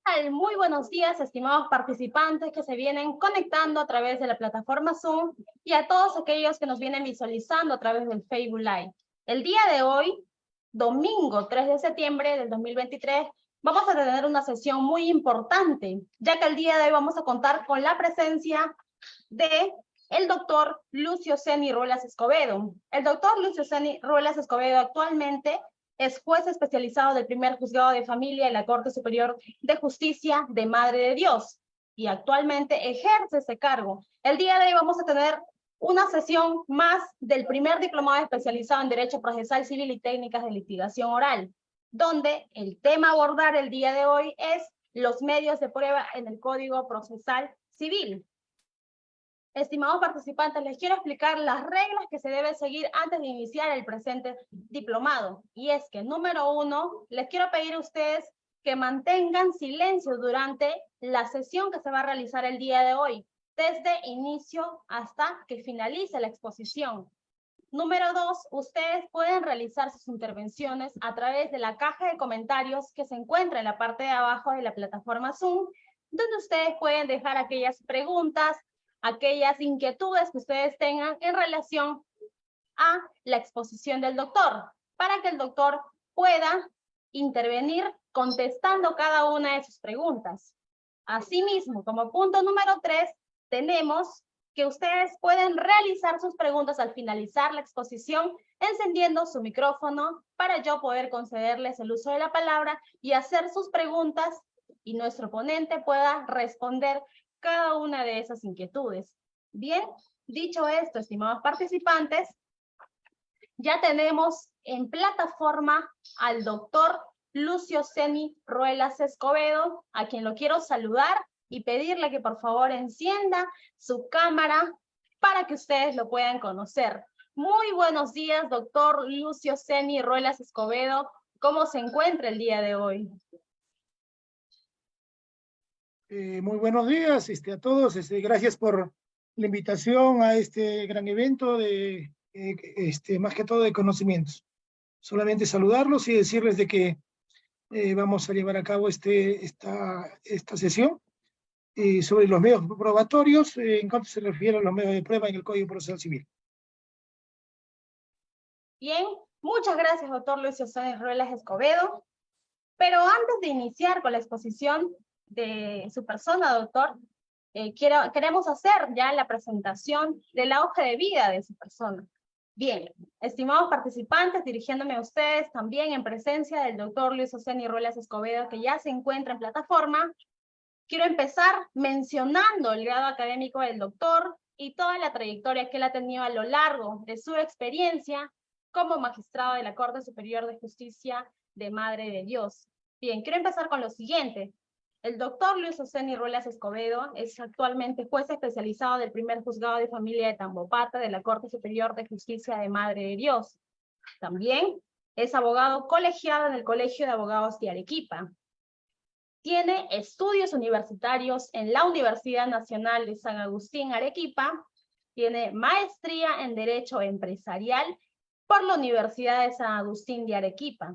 tal? Muy buenos días, estimados participantes que se vienen conectando a través de la plataforma Zoom y a todos aquellos que nos vienen visualizando a través del Facebook Live. El día de hoy, domingo 3 de septiembre del 2023, vamos a tener una sesión muy importante, ya que el día de hoy vamos a contar con la presencia de el doctor Lucio Ceni Ruelas Escobedo. El doctor Lucio Ceni Ruelas Escobedo actualmente es juez especializado del primer juzgado de familia en la Corte Superior de Justicia de Madre de Dios y actualmente ejerce ese cargo. El día de hoy vamos a tener una sesión más del primer diplomado especializado en Derecho Procesal Civil y Técnicas de Litigación Oral, donde el tema a abordar el día de hoy es los medios de prueba en el Código Procesal Civil. Estimados participantes, les quiero explicar las reglas que se deben seguir antes de iniciar el presente diplomado. Y es que, número 1, les quiero pedir a ustedes que mantengan silencio durante la sesión que se va a realizar el día de hoy, desde inicio hasta que finalice la exposición. Número 2, ustedes pueden realizar sus intervenciones a través de la caja de comentarios que se encuentra en la parte de abajo de la plataforma Zoom, donde ustedes pueden dejar aquellas preguntas, aquellas inquietudes que ustedes tengan en relación a la exposición del doctor, para que el doctor pueda intervenir contestando cada una de sus preguntas. Asimismo, como punto número 3, tenemos que ustedes pueden realizar sus preguntas al finalizar la exposición, encendiendo su micrófono para yo poder concederles el uso de la palabra y hacer sus preguntas y nuestro ponente pueda responder cada una de esas inquietudes. Bien, dicho esto, estimados participantes, ya tenemos en plataforma al doctor Lucio Ceni Ruelas Escobedo, a quien lo quiero saludar y pedirle que por favor encienda su cámara para que ustedes lo puedan conocer. Muy buenos días, doctor Lucio Ceni Ruelas Escobedo. ¿Cómo se encuentra el día de hoy? Muy buenos días a todos. Gracias por la invitación a este gran evento de, más que todo de conocimientos. Solamente saludarlos y decirles de que vamos a llevar a cabo esta sesión sobre los medios probatorios en cuanto se refiere a los medios de prueba en el Código Procesal Civil. Bien, muchas gracias, doctor Lucio Ceni Ruelas Escobedo. Pero antes de iniciar con la exposición de su persona, doctor, queremos hacer ya la presentación de la hoja de vida de su persona. Bien, estimados participantes, dirigiéndome a ustedes también en presencia del doctor Lucio Ceni Ruelas Escobedo, que ya se encuentra en plataforma, quiero empezar mencionando el grado académico del doctor y toda la trayectoria que él ha tenido a lo largo de su experiencia como magistrado de la Corte Superior de Justicia de Madre de Dios. Bien, quiero empezar con lo siguiente. El doctor Lucio Ceni Ruelas Escobedo es actualmente juez especializado del primer juzgado de familia de Tambopata de la Corte Superior de Justicia de Madre de Dios. También es abogado colegiado en el Colegio de Abogados de Arequipa. Tiene estudios universitarios en la Universidad Nacional de San Agustín, Arequipa. Tiene maestría en Derecho Empresarial por la Universidad de San Agustín de Arequipa.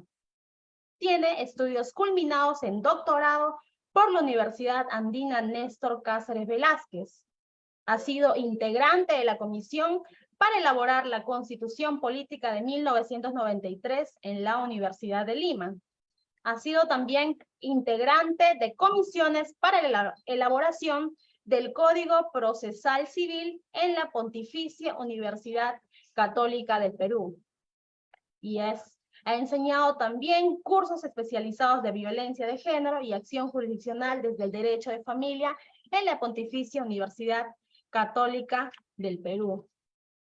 Tiene estudios culminados en doctorado por la Universidad Andina Néstor Cáceres Velázquez. Ha sido integrante de la comisión para elaborar la Constitución Política de 1993 en la Universidad de Lima. Ha sido también integrante de comisiones para la elaboración del Código Procesal Civil en la Pontificia Universidad Católica del Perú. Y ha enseñado también cursos especializados de violencia de género y acción jurisdiccional desde el derecho de familia en la Pontificia Universidad Católica del Perú.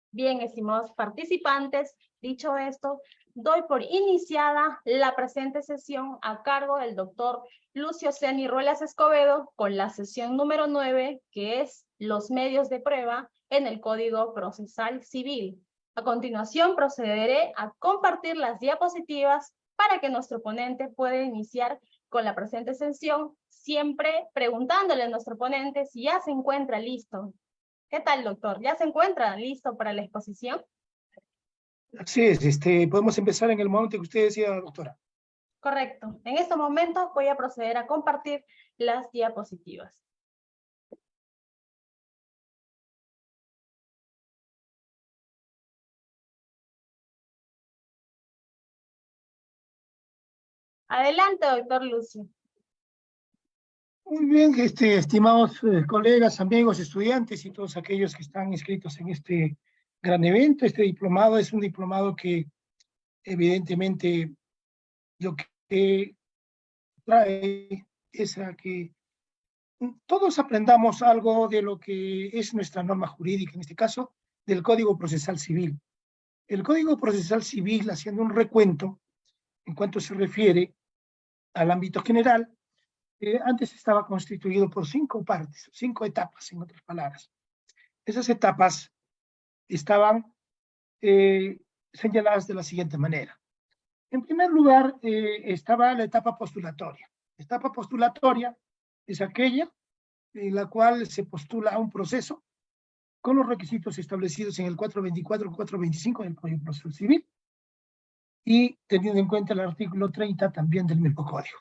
Bien, estimados participantes, dicho esto, doy por iniciada la presente sesión a cargo del doctor Lucio Ceni Ruelas Escobedo con la sesión número 9, que es los medios de prueba en el Código Procesal Civil. A continuación procederé a compartir las diapositivas para que nuestro ponente pueda iniciar con la presente sesión, siempre preguntándole a nuestro ponente si ya se encuentra listo. ¿Qué tal, doctor? ¿Ya se encuentra listo para la exposición? Así es, podemos empezar en el momento que usted decía, doctora. Correcto. En estos momentos voy a proceder a compartir las diapositivas. Adelante, doctor Lucio. Muy bien, estimados colegas, amigos, estudiantes y todos aquellos que están inscritos en este gran evento. Este diplomado es un diplomado que evidentemente lo que trae es a que todos aprendamos algo de lo que es nuestra norma jurídica, en este caso, del Código Procesal Civil. El Código Procesal Civil, haciendo un recuento en cuanto se refiere al ámbito general, antes estaba constituido por 5 partes, 5 etapas, en otras palabras. Esas etapas estaban señaladas de la siguiente manera. En primer lugar, estaba la etapa postulatoria. La etapa postulatoria es aquella en la cual se postula un proceso con los requisitos establecidos en el 424 y 425 del Código Procesal Civil y teniendo en cuenta el artículo 30 también del mismo código.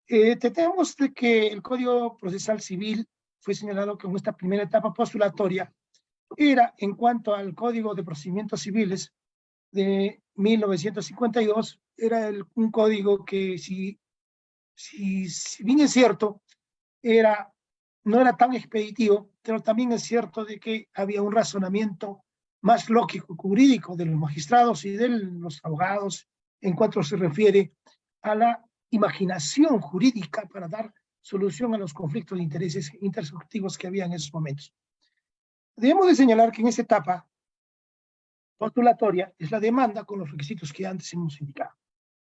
Tenemos de que el Código Procesal Civil fue señalado que en esta primera etapa postulatoria era, en cuanto al Código de Procedimientos Civiles de 1952, era un código que, si bien es cierto, no era tan expeditivo, pero también es cierto de que había un razonamiento más lógico jurídico de los magistrados y de los abogados en cuanto se refiere a la imaginación jurídica para dar solución a los conflictos de intereses intersubjetivos que había en esos momentos. Debemos de señalar que en esa etapa postulatoria es la demanda con los requisitos que antes hemos indicado.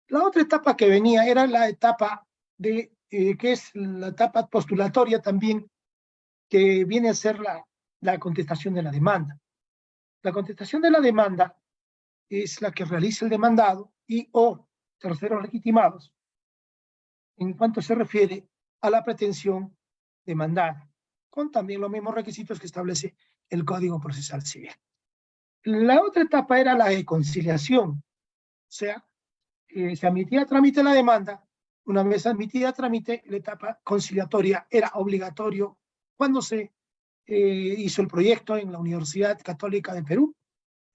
La otra etapa que venía era la etapa que es la etapa postulatoria también, que viene a ser la contestación de la demanda. La contestación de la demanda es la que realiza el demandado y o terceros legitimados en cuanto se refiere a la pretensión demandada, con también los mismos requisitos que establece el Código Procesal Civil. La otra etapa era la de conciliación, o sea, se admitía a trámite la demanda. Una vez admitida a trámite, la etapa conciliatoria era obligatorio cuando se hizo el proyecto en la Universidad Católica de Perú,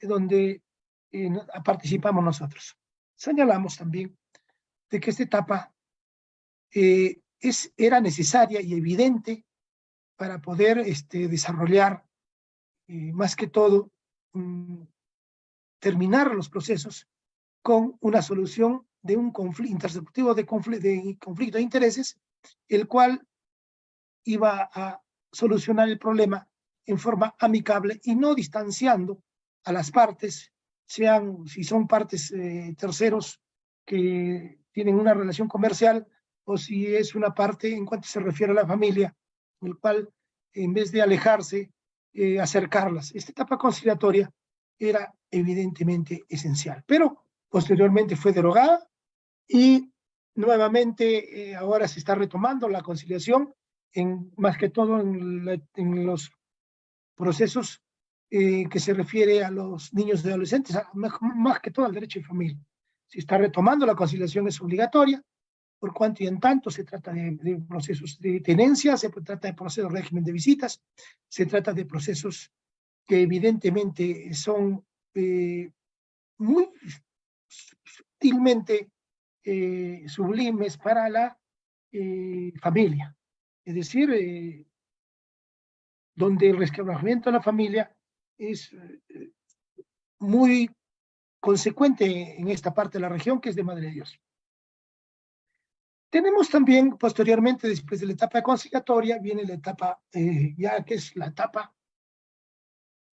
donde participamos nosotros. Señalamos también de que esta etapa era necesaria y evidente para poder desarrollar, más que todo, terminar los procesos con una solución de un conflicto intersubjetivo de conflicto de intereses, el cual iba a solucionar el problema en forma amicable y no distanciando a las partes, si son partes terceros que tienen una relación comercial, o si es una parte en cuanto se refiere a la familia, el cual, en vez de alejarse, acercarlas. Esta etapa conciliatoria era evidentemente esencial, pero posteriormente fue derogada y nuevamente ahora se está retomando la conciliación, más que todo en los procesos que se refiere a los niños y adolescentes, más que todo al derecho de familia. Se está retomando la conciliación, es obligatoria, por cuanto y en tanto se trata de procesos de tenencia, se trata de procesos de régimen de visitas, se trata de procesos que evidentemente son muy sutilmente sublimes para la familia. Es decir, donde el resquebrajamiento de la familia es muy consecuente en esta parte de la región, que es de Madre de Dios. Tenemos también, posteriormente, después de la etapa conciliatoria, viene la etapa, ya que es la etapa,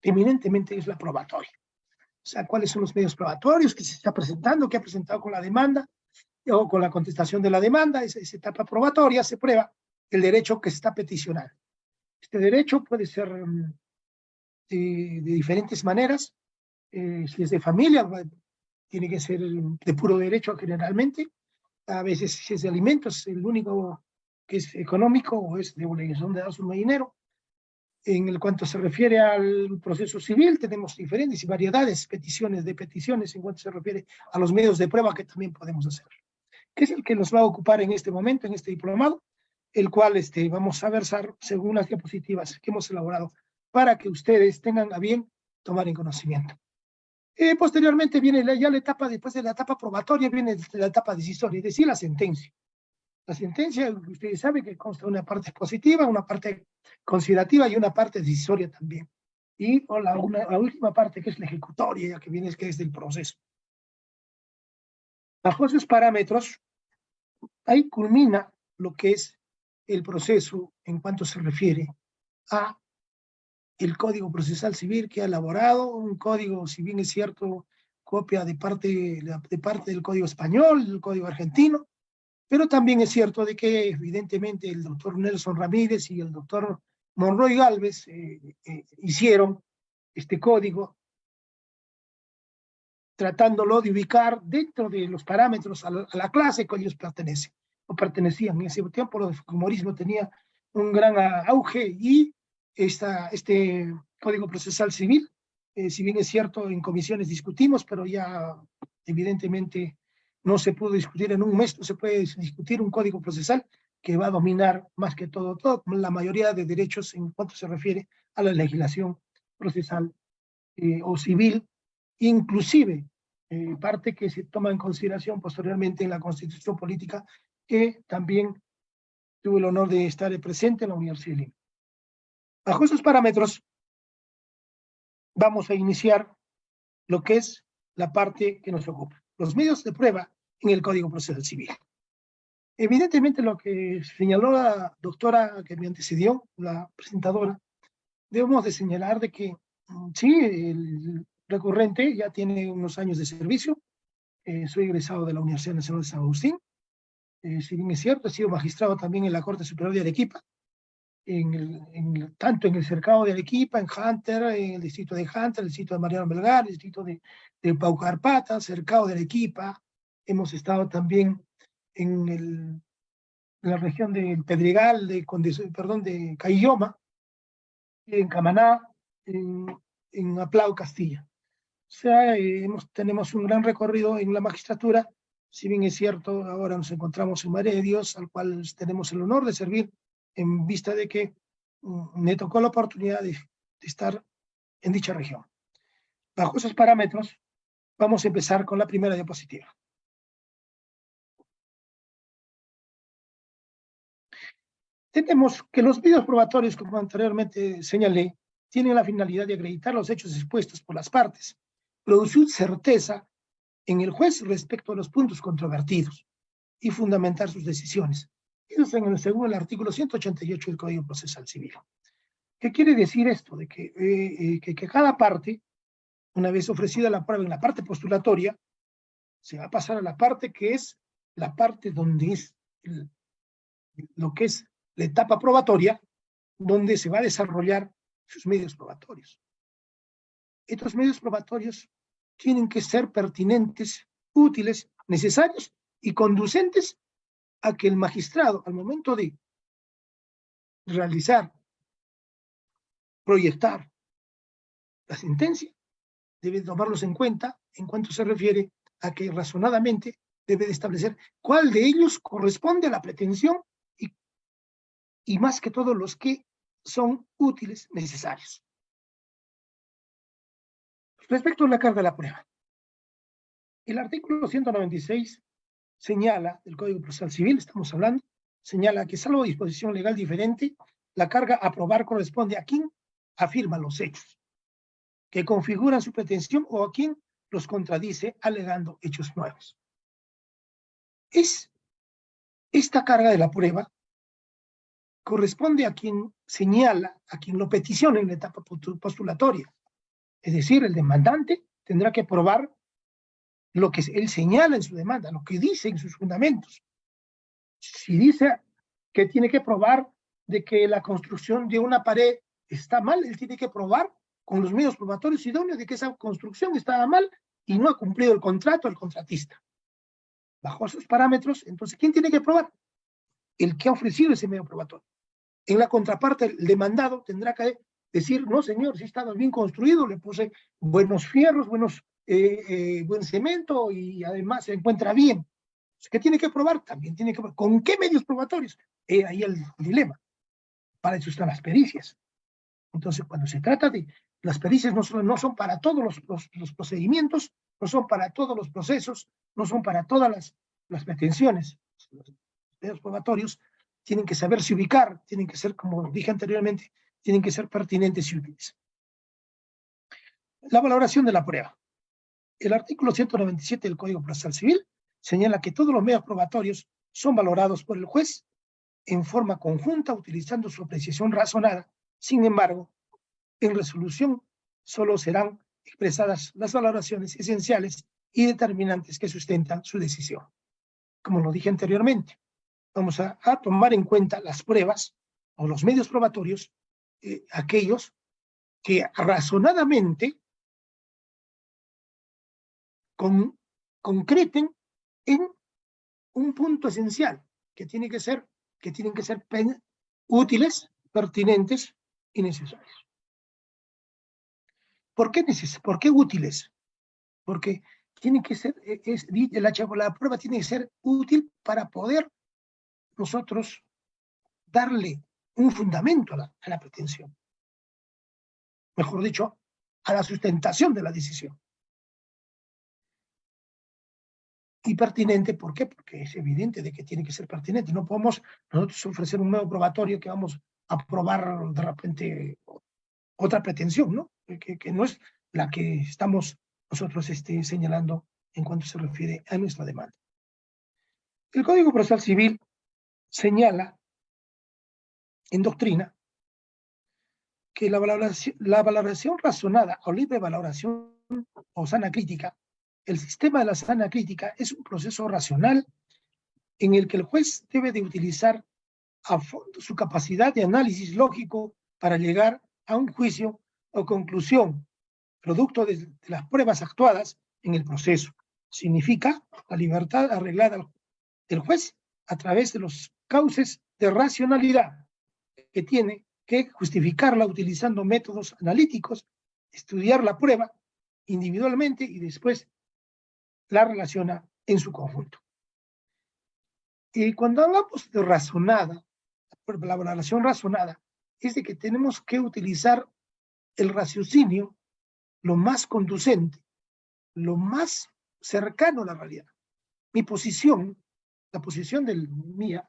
eminentemente es la probatoria. O sea, cuáles son los medios probatorios que se está presentando, que ha presentado con la demanda, o con la contestación de la demanda. Esa etapa probatoria se prueba el derecho que se está peticionando. Este derecho puede ser de diferentes maneras. Si es de familia, tiene que ser de puro derecho generalmente. A veces, si es de alimentos, el único que es económico o es de obligación de dar su dinero. En cuanto se refiere al proceso civil, tenemos diferentes y variedades de peticiones en cuanto se refiere a los medios de prueba que también podemos hacer. ¿Qué es el que nos va a ocupar en este momento, en este diplomado? el cual vamos a versar según las diapositivas que hemos elaborado para que ustedes tengan a bien tomar en conocimiento. Posteriormente viene ya la etapa, después de la etapa probatoria, viene la etapa decisoria, es decir, la sentencia. La sentencia, ustedes saben que consta de una parte positiva, una parte considerativa y una parte decisoria también. Y la última parte, que es la ejecutoria, ya que viene, que es del proceso. Bajo esos parámetros, ahí culmina lo que es el proceso en cuanto se refiere a el Código Procesal Civil que ha elaborado, un código, si bien es cierto, copia de parte del Código Español, del Código Argentino, pero también es cierto de que evidentemente el doctor Nelson Ramírez y el doctor Monroy Galvez hicieron este código tratándolo de ubicar dentro de los parámetros a la clase que ellos pertenecen o pertenecían. En ese tiempo el humorismo tenía un gran auge y este Código Procesal Civil, si bien es cierto, en comisiones discutimos, pero ya evidentemente no se pudo discutir en un mes, no se puede discutir un código procesal que va a dominar más que todo la mayoría de derechos en cuanto se refiere a la legislación procesal o civil, inclusive parte que se toma en consideración posteriormente en la Constitución Política, que también tuve el honor de estar presente en la Universidad de Lima. Bajo esos parámetros, vamos a iniciar lo que es la parte que nos ocupa, los medios de prueba en el Código Procesal Civil. Evidentemente, lo que señaló la doctora que me antecedió, la presentadora, debemos de señalar de que sí, el recurrente ya tiene unos años de servicio. Soy egresado de la Universidad Nacional de San Agustín. Si bien es cierto, he sido magistrado también en la Corte Superior de Arequipa, tanto en el cercado de Arequipa, en Hunter, en el distrito de Hunter, el distrito de Mariano Melgar, el distrito de Paucarpata, cercado de Arequipa. Hemos estado también en la región del Pedregal, de Caylloma, en Camaná, en Aplao, Castilla. O sea, tenemos un gran recorrido en la magistratura. Si bien es cierto, ahora nos encontramos en Madre de Dios, al cual tenemos el honor de servir, en vista de que me tocó la oportunidad de estar en dicha región. Bajo esos parámetros, vamos a empezar con la primera diapositiva. Tenemos que los videos probatorios, como anteriormente señalé, tienen la finalidad de acreditar los hechos expuestos por las partes, producir certeza en el juez respecto a los puntos controvertidos y fundamentar sus decisiones. Eso es según el artículo 188 del Código Procesal Civil. ¿Qué quiere decir esto? De que cada parte, una vez ofrecida la prueba en la parte postulatoria, se va a pasar a la parte que es la parte donde es lo que es la etapa probatoria, donde se va a desarrollar sus medios probatorios. Estos medios probatorios tienen que ser pertinentes, útiles, necesarios y conducentes a que el magistrado, al momento de realizar, proyectar la sentencia, debe tomarlos en cuenta en cuanto se refiere a que razonadamente debe de establecer cuál de ellos corresponde a la pretensión y más que todo los que son útiles, necesarios. Respecto a la carga de la prueba, el artículo 196 señala, del Código Procesal Civil, estamos hablando, señala que salvo disposición legal diferente, la carga a probar corresponde a quien afirma los hechos que configuran su pretensión o a quien los contradice alegando hechos nuevos. Esta carga de la prueba corresponde a quien señala, a quien lo peticiona en la etapa postulatoria. Es decir, el demandante tendrá que probar lo que él señala en su demanda, lo que dice en sus fundamentos. Si dice que tiene que probar de que la construcción de una pared está mal, él tiene que probar con los medios probatorios idóneos de que esa construcción estaba mal y no ha cumplido el contrato del contratista. Bajo esos parámetros, entonces, ¿quién tiene que probar? El que ha ofrecido ese medio probatorio. En la contraparte, el demandado tendrá que decir, no señor, si estaba bien construido, le puse buenos fierros, buen cemento y además se encuentra bien. ¿Qué tiene que probar? También tiene que probar. ¿Con qué medios probatorios? Ahí el dilema. Para eso están las pericias. Entonces, cuando se trata de... Las pericias no son para todos los procedimientos, no son para todos los procesos, no son para todas las pretensiones. Los medios probatorios tienen que saberse ubicar, tienen que ser, como dije anteriormente, tienen que ser pertinentes y útiles. La valoración de la prueba. El artículo 197 del Código Procesal Civil señala que todos los medios probatorios son valorados por el juez en forma conjunta, utilizando su apreciación razonada. Sin embargo, en resolución solo serán expresadas las valoraciones esenciales y determinantes que sustentan su decisión. Como lo dije anteriormente, vamos a tomar en cuenta las pruebas o los medios probatorios, aquellos que razonadamente concreten en un punto esencial, que tienen que ser útiles, pertinentes y necesarios. ¿Por qué útiles? Porque tiene que ser, la prueba tiene que ser útil para poder nosotros darle un fundamento a la pretensión. Mejor dicho, a la sustentación de la decisión. Y pertinente, ¿por qué? Porque es evidente de que tiene que ser pertinente. No podemos nosotros ofrecer un medio probatorio que vamos a probar de repente otra pretensión, ¿no? Que no es la que estamos nosotros señalando en cuanto se refiere a nuestra demanda. El Código Procesal Civil señala en doctrina que la valoración razonada o libre valoración o sana crítica, el sistema de la sana crítica es un proceso racional en el que el juez debe de utilizar a fondo su capacidad de análisis lógico para llegar a un juicio o conclusión, producto de las pruebas actuadas en el proceso. Significa la libertad arreglada del juez a través de los cauces de racionalidad que tiene que justificarla utilizando métodos analíticos, estudiar la prueba individualmente y después la relaciona en su conjunto. Y cuando hablamos de razonada, la valoración razonada, es de que tenemos que utilizar el raciocinio lo más conducente, lo más cercano a la realidad. Mi posición, la posición mía,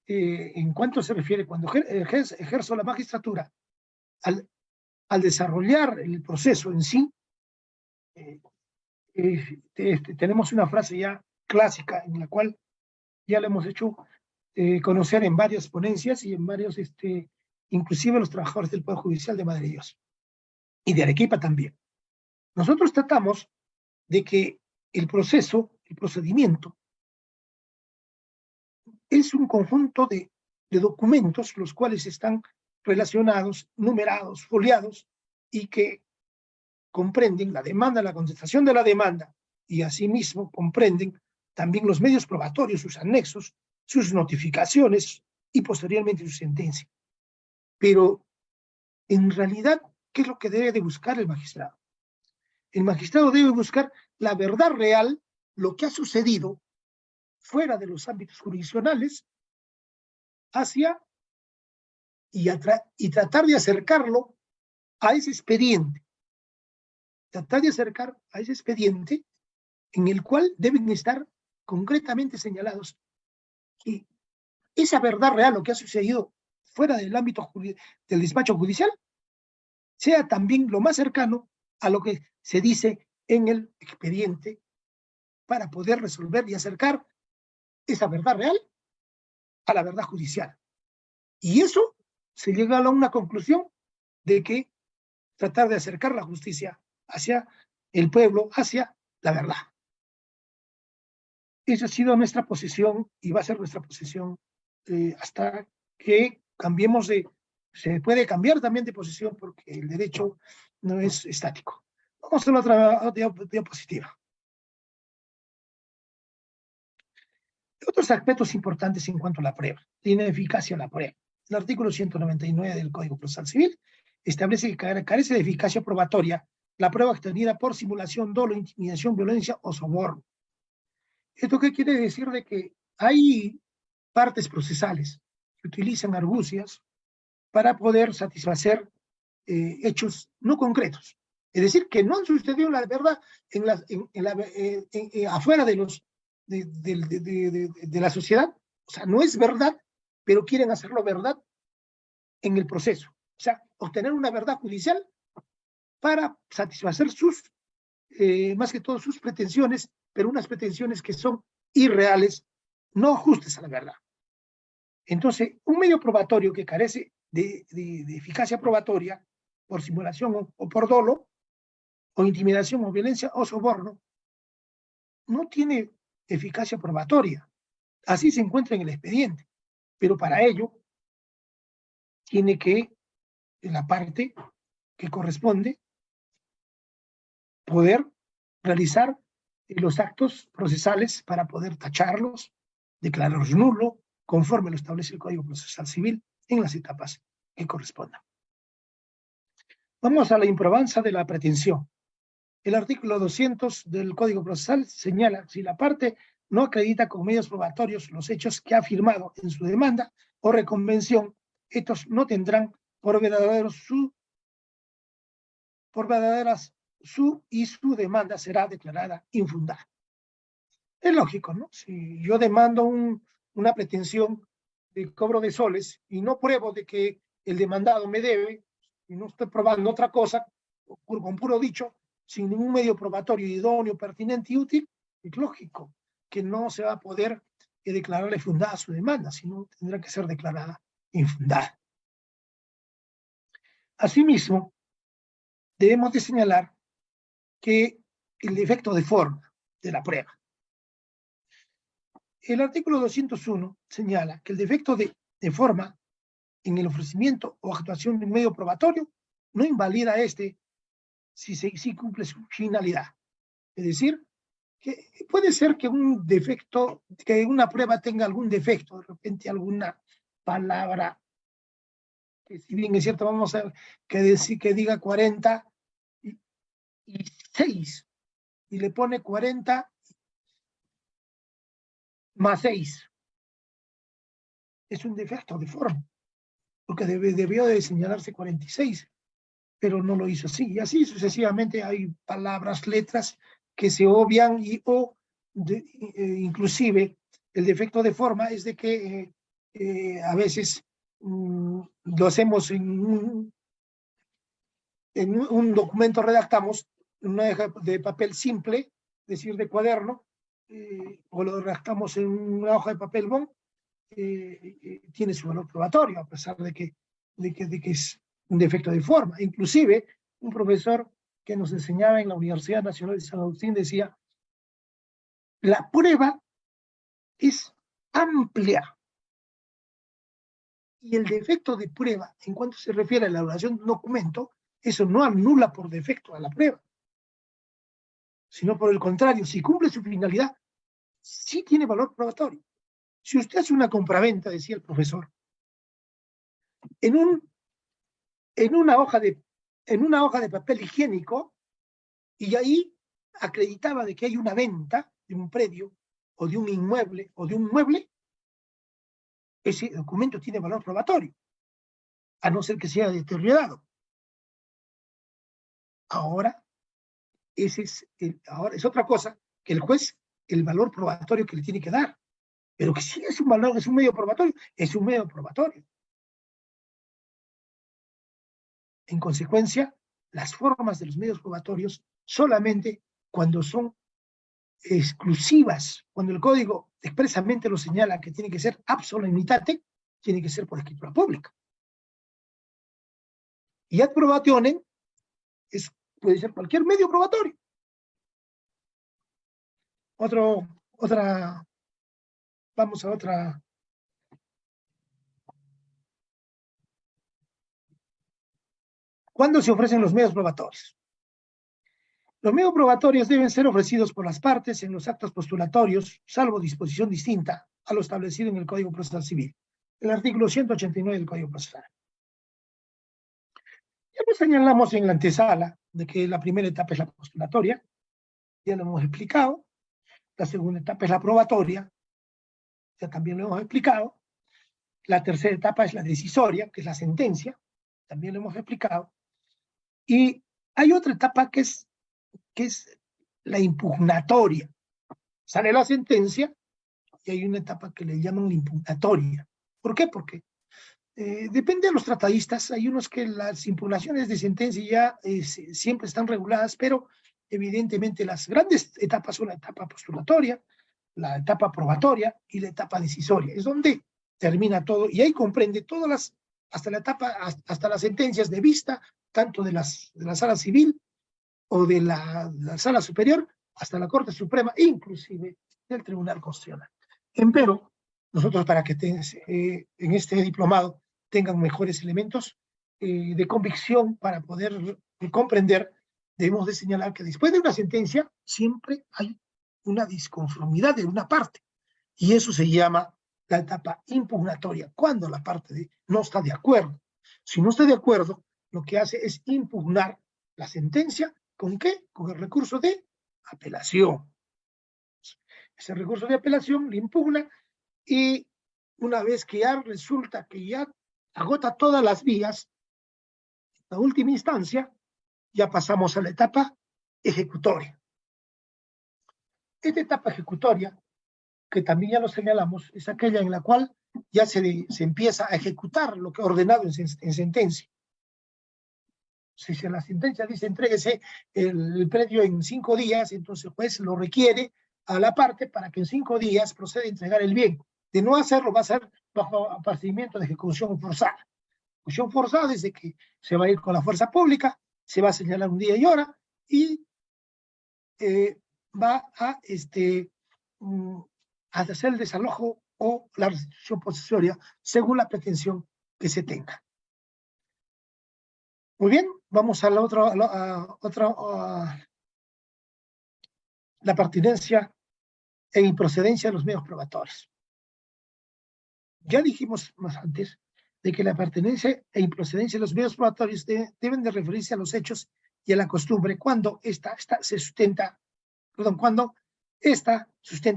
en cuanto se refiere, cuando ejerzo la magistratura, al desarrollar el proceso en sí, tenemos una frase ya clásica en la cual ya la hemos hecho conocer en varias ponencias y en varios, inclusive los trabajadores del Poder Judicial de Madre de Dios y de Arequipa también. Nosotros tratamos de que el procedimiento, es un conjunto de documentos los cuales están relacionados, numerados, foliados y que comprenden la demanda, la contestación de la demanda y asimismo comprenden también los medios probatorios, sus anexos, sus notificaciones y posteriormente su sentencia. Pero en realidad, ¿qué es lo que debe de buscar el magistrado? El magistrado debe buscar la verdad real, lo que ha sucedido fuera de los ámbitos jurisdiccionales, y tratar de acercarlo a ese expediente. Tratar de acercar a ese expediente en el cual deben estar concretamente señalados que esa verdad real, lo que ha sucedido fuera del ámbito del despacho judicial, sea también lo más cercano a lo que se dice en el expediente para poder resolver y acercar esa verdad real a la verdad judicial. Y eso se llega a una conclusión de que tratar de acercar la justicia hacia el pueblo, hacia la verdad. Esa ha sido nuestra posición y va a ser nuestra posición hasta que cambiemos se puede cambiar también de posición porque el derecho no es estático. Vamos a la otra diapositiva. Otros aspectos importantes en cuanto a la prueba, la ineficacia de la prueba. El artículo 199 del Código Procesal Civil establece que carece de eficacia probatoria la prueba obtenida por simulación, dolo, intimidación, violencia o soborno. ¿Esto qué quiere decir? De que hay partes procesales que utilizan argucias para poder satisfacer hechos no concretos. Es decir, que no han sucedido la verdad afuera de, de la sociedad. O sea, no es verdad, pero quieren hacerlo verdad en el proceso. O sea, obtener una verdad judicial para satisfacer sus, más que todo sus pretensiones, pero unas pretensiones que son irreales, no ajustes a la verdad. Entonces, un medio probatorio que carece de eficacia probatoria por simulación o por dolo, o intimidación o violencia o soborno, no tiene eficacia probatoria. Así se encuentra en el expediente, pero para ello tiene que, en la parte que corresponde, poder realizar los actos procesales para poder tacharlos, declararlos nulo, conforme lo establece el Código Procesal Civil en las etapas que correspondan. Vamos a la improbanza de la pretensión. El artículo 200 del Código Procesal señala: si la parte no acredita con medios probatorios los hechos que ha afirmado en su demanda o reconvención, estos no tendrán por verdaderas su demanda será declarada infundada. Es lógico, ¿no? Si yo demando una pretensión de cobro de soles y no pruebo de que el demandado me debe, y no estoy probando otra cosa, con puro dicho, sin ningún medio probatorio idóneo, pertinente y útil, es lógico que no se va a poder declararle fundada su demanda, sino tendrá que ser declarada infundada. Asimismo, debemos de señalar que el defecto de forma de la prueba. El artículo 201 señala que el defecto de forma en el ofrecimiento o actuación de un medio probatorio no invalida si cumple su finalidad. Es decir, que puede ser que un defecto, que una prueba tenga algún defecto, de repente alguna palabra, que si bien es cierto, vamos a decir que diga 46 y le pone 40 más 6. Es un defecto de forma, porque debió de señalarse 46, pero no lo hizo así. Y así sucesivamente hay palabras, letras que se obvian inclusive el defecto de forma es de que a veces lo hacemos en un documento, redactamos en una hoja de papel simple, es decir, de cuaderno, o lo redactamos en una hoja de papel bond, tiene su valor probatorio, a pesar de que es un defecto de forma. Inclusive, un profesor que nos enseñaba en la Universidad Nacional de San Agustín decía: la prueba es amplia y el defecto de prueba, en cuanto se refiere a la elaboración de un documento, eso no anula por defecto a la prueba, sino por el contrario, si cumple su finalidad, sí tiene valor probatorio. Si usted hace una compraventa, decía el profesor, en una hoja de papel higiénico, y ahí acreditaba de que hay una venta de un predio o de un inmueble o de un mueble, ese documento tiene valor probatorio, a no ser que sea deteriorado. Ahora es otra cosa que el juez, el valor probatorio que le tiene que dar, pero que si es un valor, es un medio probatorio, es un medio probatorio. En consecuencia, las formas de los medios probatorios solamente cuando son exclusivas, cuando el código expresamente lo señala que tiene que ser ab solemnitate, tiene que ser por escritura pública. Y ad probationem puede ser cualquier medio probatorio. Vamos a otra. ¿Cuándo se ofrecen los medios probatorios? Los medios probatorios deben ser ofrecidos por las partes en los actos postulatorios, salvo disposición distinta a lo establecido en el Código Procesal Civil, el artículo 189 del Código Procesal. Ya lo señalamos en la antesala de que la primera etapa es la postulatoria, ya lo hemos explicado. La segunda etapa es la probatoria, ya también lo hemos explicado. La tercera etapa es la decisoria, que es la sentencia, también lo hemos explicado. Y hay otra etapa que es la impugnatoria. Sale la sentencia y hay una etapa que le llaman la impugnatoria. ¿Por qué? Porque depende de los tratadistas, hay unos que las impugnaciones de sentencia ya siempre están reguladas, pero evidentemente las grandes etapas son la etapa postulatoria, la etapa probatoria y la etapa decisoria. Es donde termina todo y ahí comprende todas las, hasta las sentencias de vista, tanto de la sala civil o de la sala superior hasta la Corte Suprema, inclusive del Tribunal Constitucional. Empero, nosotros para que en este diplomado tengan mejores elementos de convicción para poder comprender, debemos de señalar que después de una sentencia siempre hay una disconformidad de una parte, y eso se llama la etapa impugnatoria, cuando la parte no está de acuerdo. Si no está de acuerdo, lo que hace es impugnar la sentencia. ¿Con qué? Con el recurso de apelación. Ese recurso de apelación le impugna y una vez que ya resulta que ya agota todas las vías, la última instancia, ya pasamos a la etapa ejecutoria. Esta etapa ejecutoria, que también ya lo señalamos, es aquella en la cual ya se empieza a ejecutar lo que ha ordenado en sentencia. Si la sentencia dice entréguese el predio en 5 días, entonces el juez lo requiere a la parte para que en 5 días proceda a entregar el bien. De no hacerlo, va a ser bajo procedimiento de ejecución forzada. Ejecución forzada es de que se va a ir con la fuerza pública, se va a señalar un día y hora y va a hacer el desalojo o la restitución posesoria según la pretensión que se tenga. Muy bien, vamos a la otra, la pertinencia e improcedencia de los medios probatorios. Ya dijimos más antes de que la pertinencia e improcedencia de los medios probatorios deben de referirse a los hechos y a la costumbre cuando esta sustenta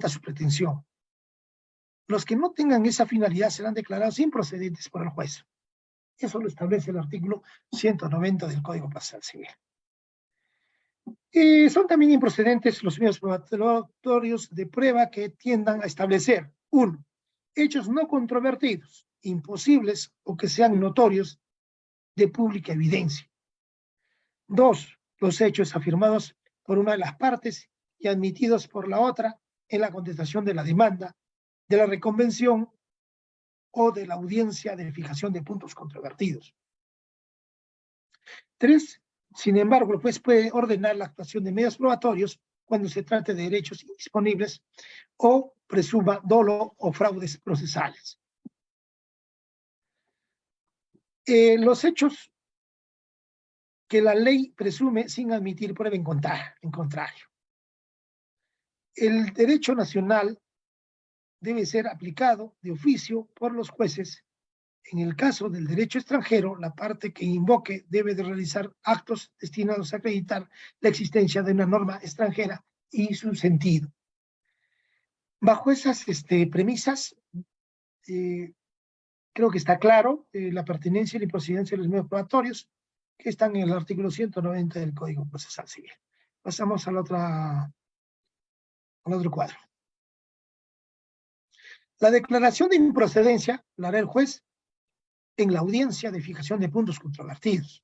su pretensión. Los que no tengan esa finalidad serán declarados improcedentes por el juez. Eso lo establece el artículo 190 del Código Procesal Civil. Son también improcedentes los medios probatorios de prueba que tiendan a establecer: 1. Hechos no controvertidos, imposibles o que sean notorios de pública evidencia. 2. Los hechos afirmados por una de las partes y admitidos por la otra en la contestación de la demanda, de la reconvención o de la audiencia de fijación de puntos controvertidos. 3. Sin embargo, el juez puede ordenar la actuación de medios probatorios cuando se trate de derechos indisponibles o presuma dolo o fraudes procesales. Los hechos que la ley presume sin admitir prueba en contrario. El derecho nacional debe ser aplicado de oficio por los jueces. En el caso del derecho extranjero, la parte que invoque debe de realizar actos destinados a acreditar la existencia de una norma extranjera y su sentido. Bajo esas premisas, creo que está claro la pertinencia y la improcedencia de los medios probatorios que están en el artículo 190 del Código Procesal Civil. Pasamos al otro cuadro. La declaración de improcedencia la hará el juez en la audiencia de fijación de puntos controvertidos.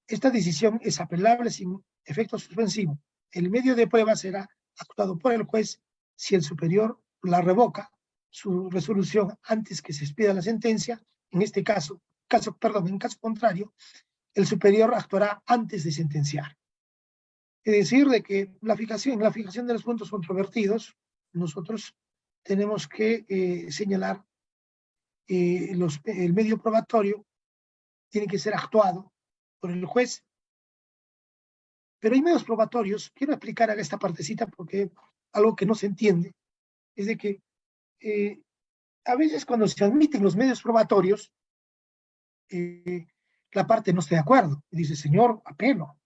Esta decisión es apelable sin efecto suspensivo. El medio de prueba será actuado por el juez si el superior la revoca su resolución antes que se expida la sentencia. En este caso, en caso contrario, el superior actuará antes de sentenciar. Es decir, de que en la fijación de los puntos controvertidos, nosotros tenemos que señalar el medio probatorio tiene que ser actuado por el juez. Pero hay medios probatorios, quiero explicar esta partecita porque algo que no se entiende es de que a veces cuando se admiten los medios probatorios, la parte no está de acuerdo y dice: señor, apelo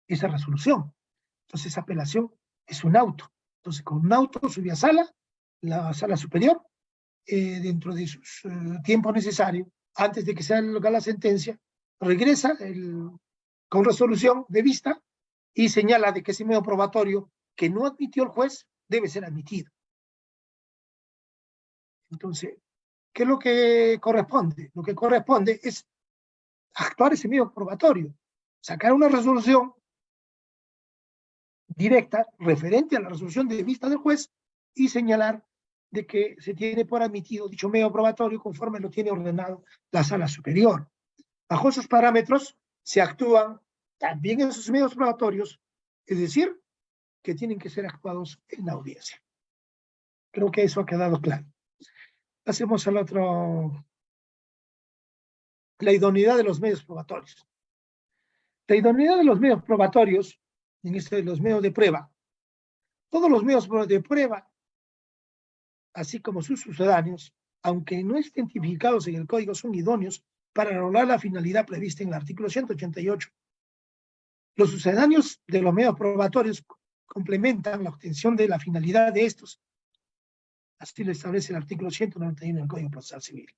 esa resolución. Entonces, apelación es un auto. Entonces, con un auto sube a la sala superior, dentro de su tiempo necesario, antes de que sea lograda la sentencia, regresa con resolución de vista y señala de que ese medio probatorio que no admitió el juez debe ser admitido. Entonces, ¿qué es lo que corresponde? Lo que corresponde es actuar ese medio probatorio, sacar una resolución directa referente a la resolución de vista del juez y señalar de que se tiene por admitido dicho medio probatorio conforme lo tiene ordenado la sala superior. Bajo esos parámetros se actúan también en esos medios probatorios, es decir, que tienen que ser actuados en la audiencia. Creo que eso ha quedado claro. Pasemos al otro. La idoneidad de los medios probatorios. La idoneidad de los medios probatorios, en este de los medios de prueba, todos los medios de prueba, así como sus sucedáneos, aunque no estén tipificados en el código, son idóneos para lograr la finalidad prevista en el artículo 188. Los sucedáneos de los medios probatorios complementan la obtención de la finalidad de estos. Así lo establece el artículo 191 del Código Procesal Civil.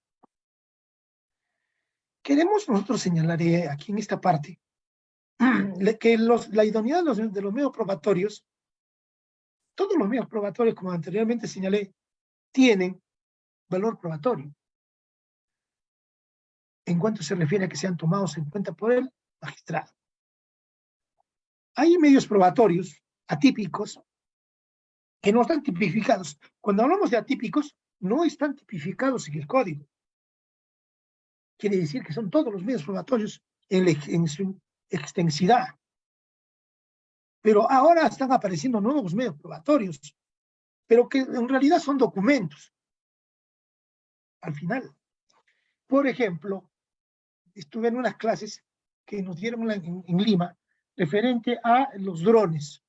Queremos nosotros señalar aquí en esta parte que la idoneidad de los medios probatorios, todos los medios probatorios, como anteriormente señalé, tienen valor probatorio en cuanto se refiere a que sean tomados en cuenta por el magistrado. Hay medios probatorios atípicos que no están tipificados. Cuando hablamos de atípicos, no están tipificados en el código. Quiere decir que son todos los medios probatorios en su extensidad. Pero ahora están apareciendo nuevos medios probatorios, pero que en realidad son documentos. Al final. Por ejemplo, estuve en unas clases que nos dieron en Lima referente a los drones.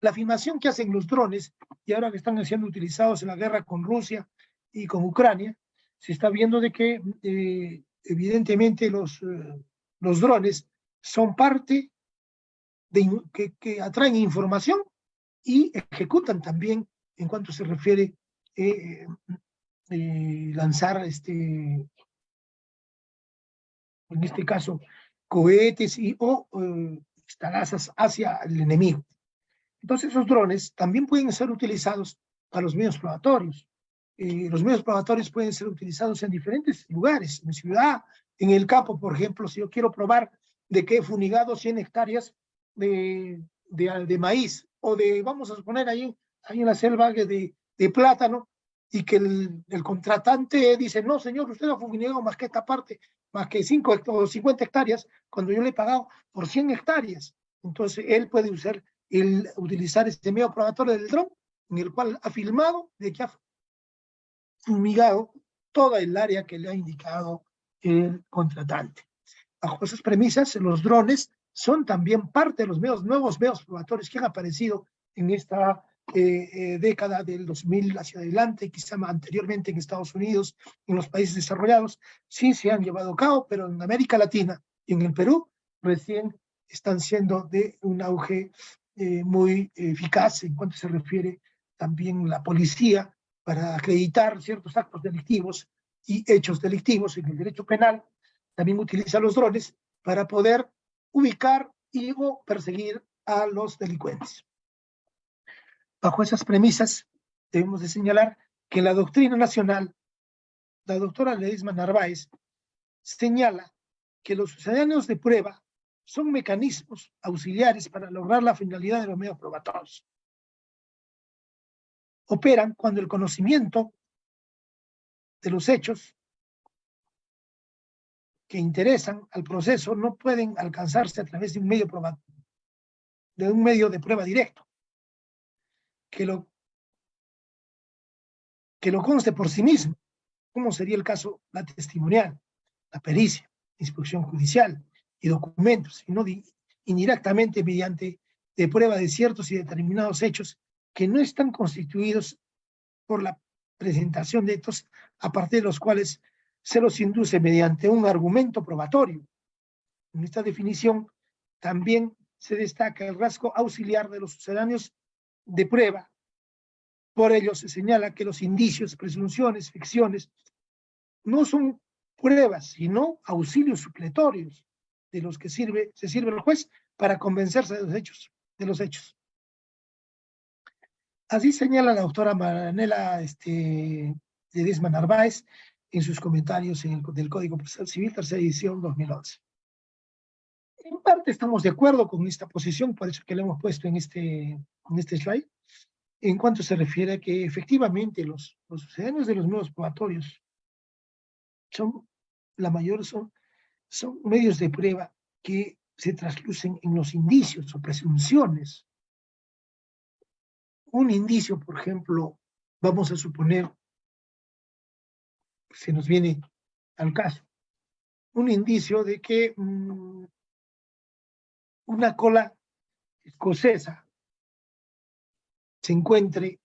La filmación que hacen los drones, y ahora que están siendo utilizados en la guerra con Rusia y con Ucrania, se está viendo de que evidentemente los drones son parte que atraen información y ejecutan también en cuanto se refiere lanzar en este caso cohetes o estalazas hacia el enemigo. Entonces esos drones también pueden ser utilizados para los medios probatorios. Los medios probatorios pueden ser utilizados en diferentes lugares, en ciudad, en el campo, por ejemplo, si yo quiero probar de que he fumigado 100 hectáreas de maíz, o vamos a suponer ahí en la selva de plátano, y que el contratante dice, no señor, usted ha fumigado más que esta parte, más que 5 o 50 hectáreas, cuando yo le he pagado por 100 hectáreas. Entonces él puede utilizar este medio probatorio del dron, en el cual ha filmado de que ha fumigado toda el área que le ha indicado el contratante. Bajo esas premisas, los drones son también parte de los nuevos medios probatorios que han aparecido en esta década del 2000 hacia adelante, quizá anteriormente en Estados Unidos, en los países desarrollados, sí se han llevado a cabo, pero en América Latina y en el Perú recién están siendo de un auge muy eficaz en cuanto se refiere también la policía para acreditar ciertos actos delictivos y hechos delictivos en el derecho penal. También utiliza los drones para poder ubicar y o perseguir a los delincuentes. Bajo esas premisas, debemos de señalar que la doctrina nacional, la doctora Ledesma Narváez, señala que los sucedáneos de prueba son mecanismos auxiliares para lograr la finalidad de los medios probatorios. Operan cuando el conocimiento de los hechos que interesan al proceso no pueden alcanzarse a través de un medio de prueba directo, que lo conste por sí mismo, como sería el caso la testimonial, la pericia, la inspección judicial y documentos, sino indirectamente mediante de prueba de ciertos y determinados hechos que no están constituidos por la presentación de estos, a partir de los cuales se los induce mediante un argumento probatorio. En esta definición también se destaca el rasgo auxiliar de los sucedáneos de prueba. Por ello se señala que los indicios, presunciones, ficciones, no son pruebas, sino auxilios supletorios de los que se sirve el juez para convencerse de los hechos. Así señala la doctora Maranela Ledesma Narváez en sus comentarios del Código Procesal Civil, tercera edición 2011. En parte estamos de acuerdo con esta posición, por eso que lo hemos puesto en este slide, en cuanto se refiere a que efectivamente los sucedáneos de los medios probatorios son medios de prueba que se traslucen en los indicios o presunciones. Un indicio, por ejemplo, vamos a suponer, se nos viene al caso, un indicio de que una cola escocesa se encuentre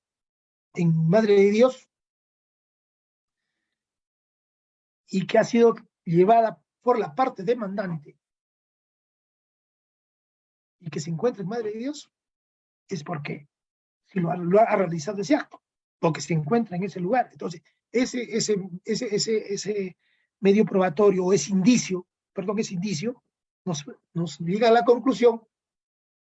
en Madre de Dios y que ha sido llevada por la parte demandante y que se encuentra en Madre de Dios, es porque si lo ha realizado ese acto, porque se encuentra en ese lugar. Entonces, ese medio probatorio o ese indicio nos llega a la conclusión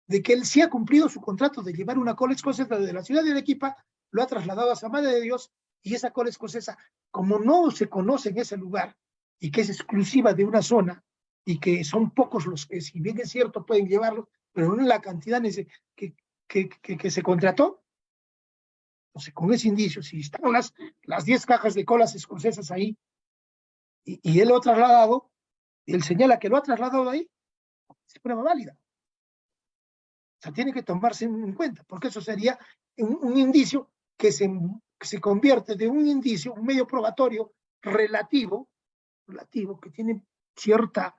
de que él sí ha cumplido su contrato de llevar una cola escocesa desde la ciudad de Arequipa, lo ha trasladado a San Madre de Dios, y esa cola escocesa, como no se conoce en ese lugar, y que es exclusiva de una zona, y que son pocos los que, si bien es cierto, pueden llevarlo, pero no en la cantidad que se contrató. Entonces, con ese indicio, si están las 10 cajas de colas escocesas ahí, y él lo ha trasladado, y él señala que lo ha trasladado ahí, es prueba válida. O sea, tiene que tomarse en cuenta, porque eso sería un indicio que se convierte de un indicio, un medio probatorio relativo, que tiene cierta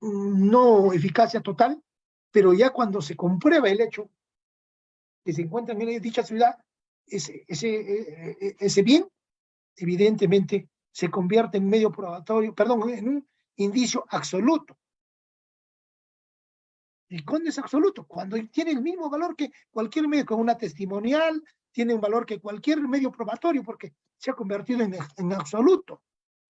no eficacia total, pero ya cuando se comprueba el hecho que se encuentra en dicha ciudad, ese bien, evidentemente, se convierte en medio probatorio, en un indicio absoluto. ¿Y cuándo es absoluto? Cuando tiene el mismo valor que cualquier medio, con una testimonial, tiene un valor que cualquier medio probatorio, porque se ha convertido en absoluto.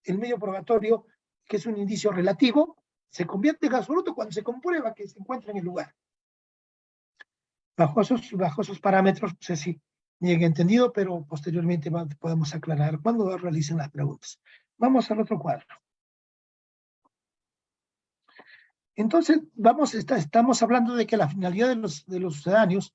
El medio probatorio, que es un indicio relativo, se convierte en absoluto cuando se comprueba que se encuentra en el lugar. Bajo esos parámetros, no sé si llegue entendido, pero posteriormente podemos aclarar cuando realicen las preguntas. Vamos al otro cuadro. Entonces, estamos hablando de que la finalidad de los sucedáneos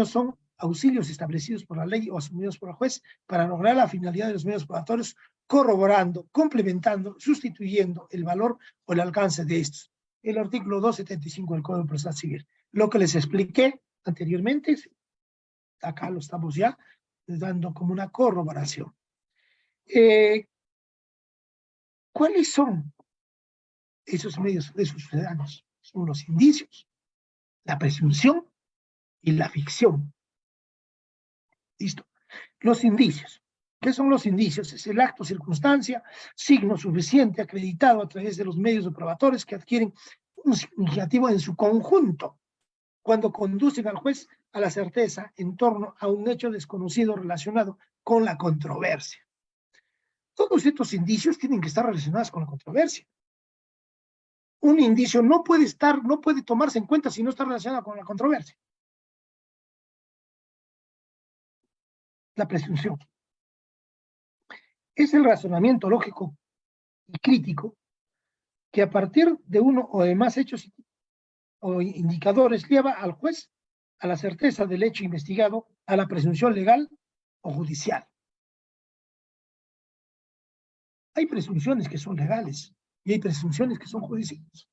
son auxilios establecidos por la ley o asumidos por el juez para lograr la finalidad de los medios probatorios, corroborando, complementando, sustituyendo el valor o el alcance de estos. El artículo 275 del Código Procesal Civil. Lo que les expliqué anteriormente, acá lo estamos ya dando como una corroboración. ¿Cuáles son esos medios de sus ciudadanos? Son los indicios, la presunción y la ficción. Listo. Los indicios. ¿Qué son los indicios? Es el acto, circunstancia, signo suficiente acreditado a través de los medios probatorios que adquieren un significativo en su conjunto cuando conducen al juez a la certeza en torno a un hecho desconocido relacionado con la controversia. Todos estos indicios tienen que estar relacionados con la controversia. Un indicio no puede tomarse en cuenta si no está relacionado con la controversia. La presunción es el razonamiento lógico y crítico que a partir de uno o de más hechos o indicadores lleva al juez a la certeza del hecho investigado, a la presunción legal o judicial. Hay presunciones que son legales y hay presunciones que son judiciales.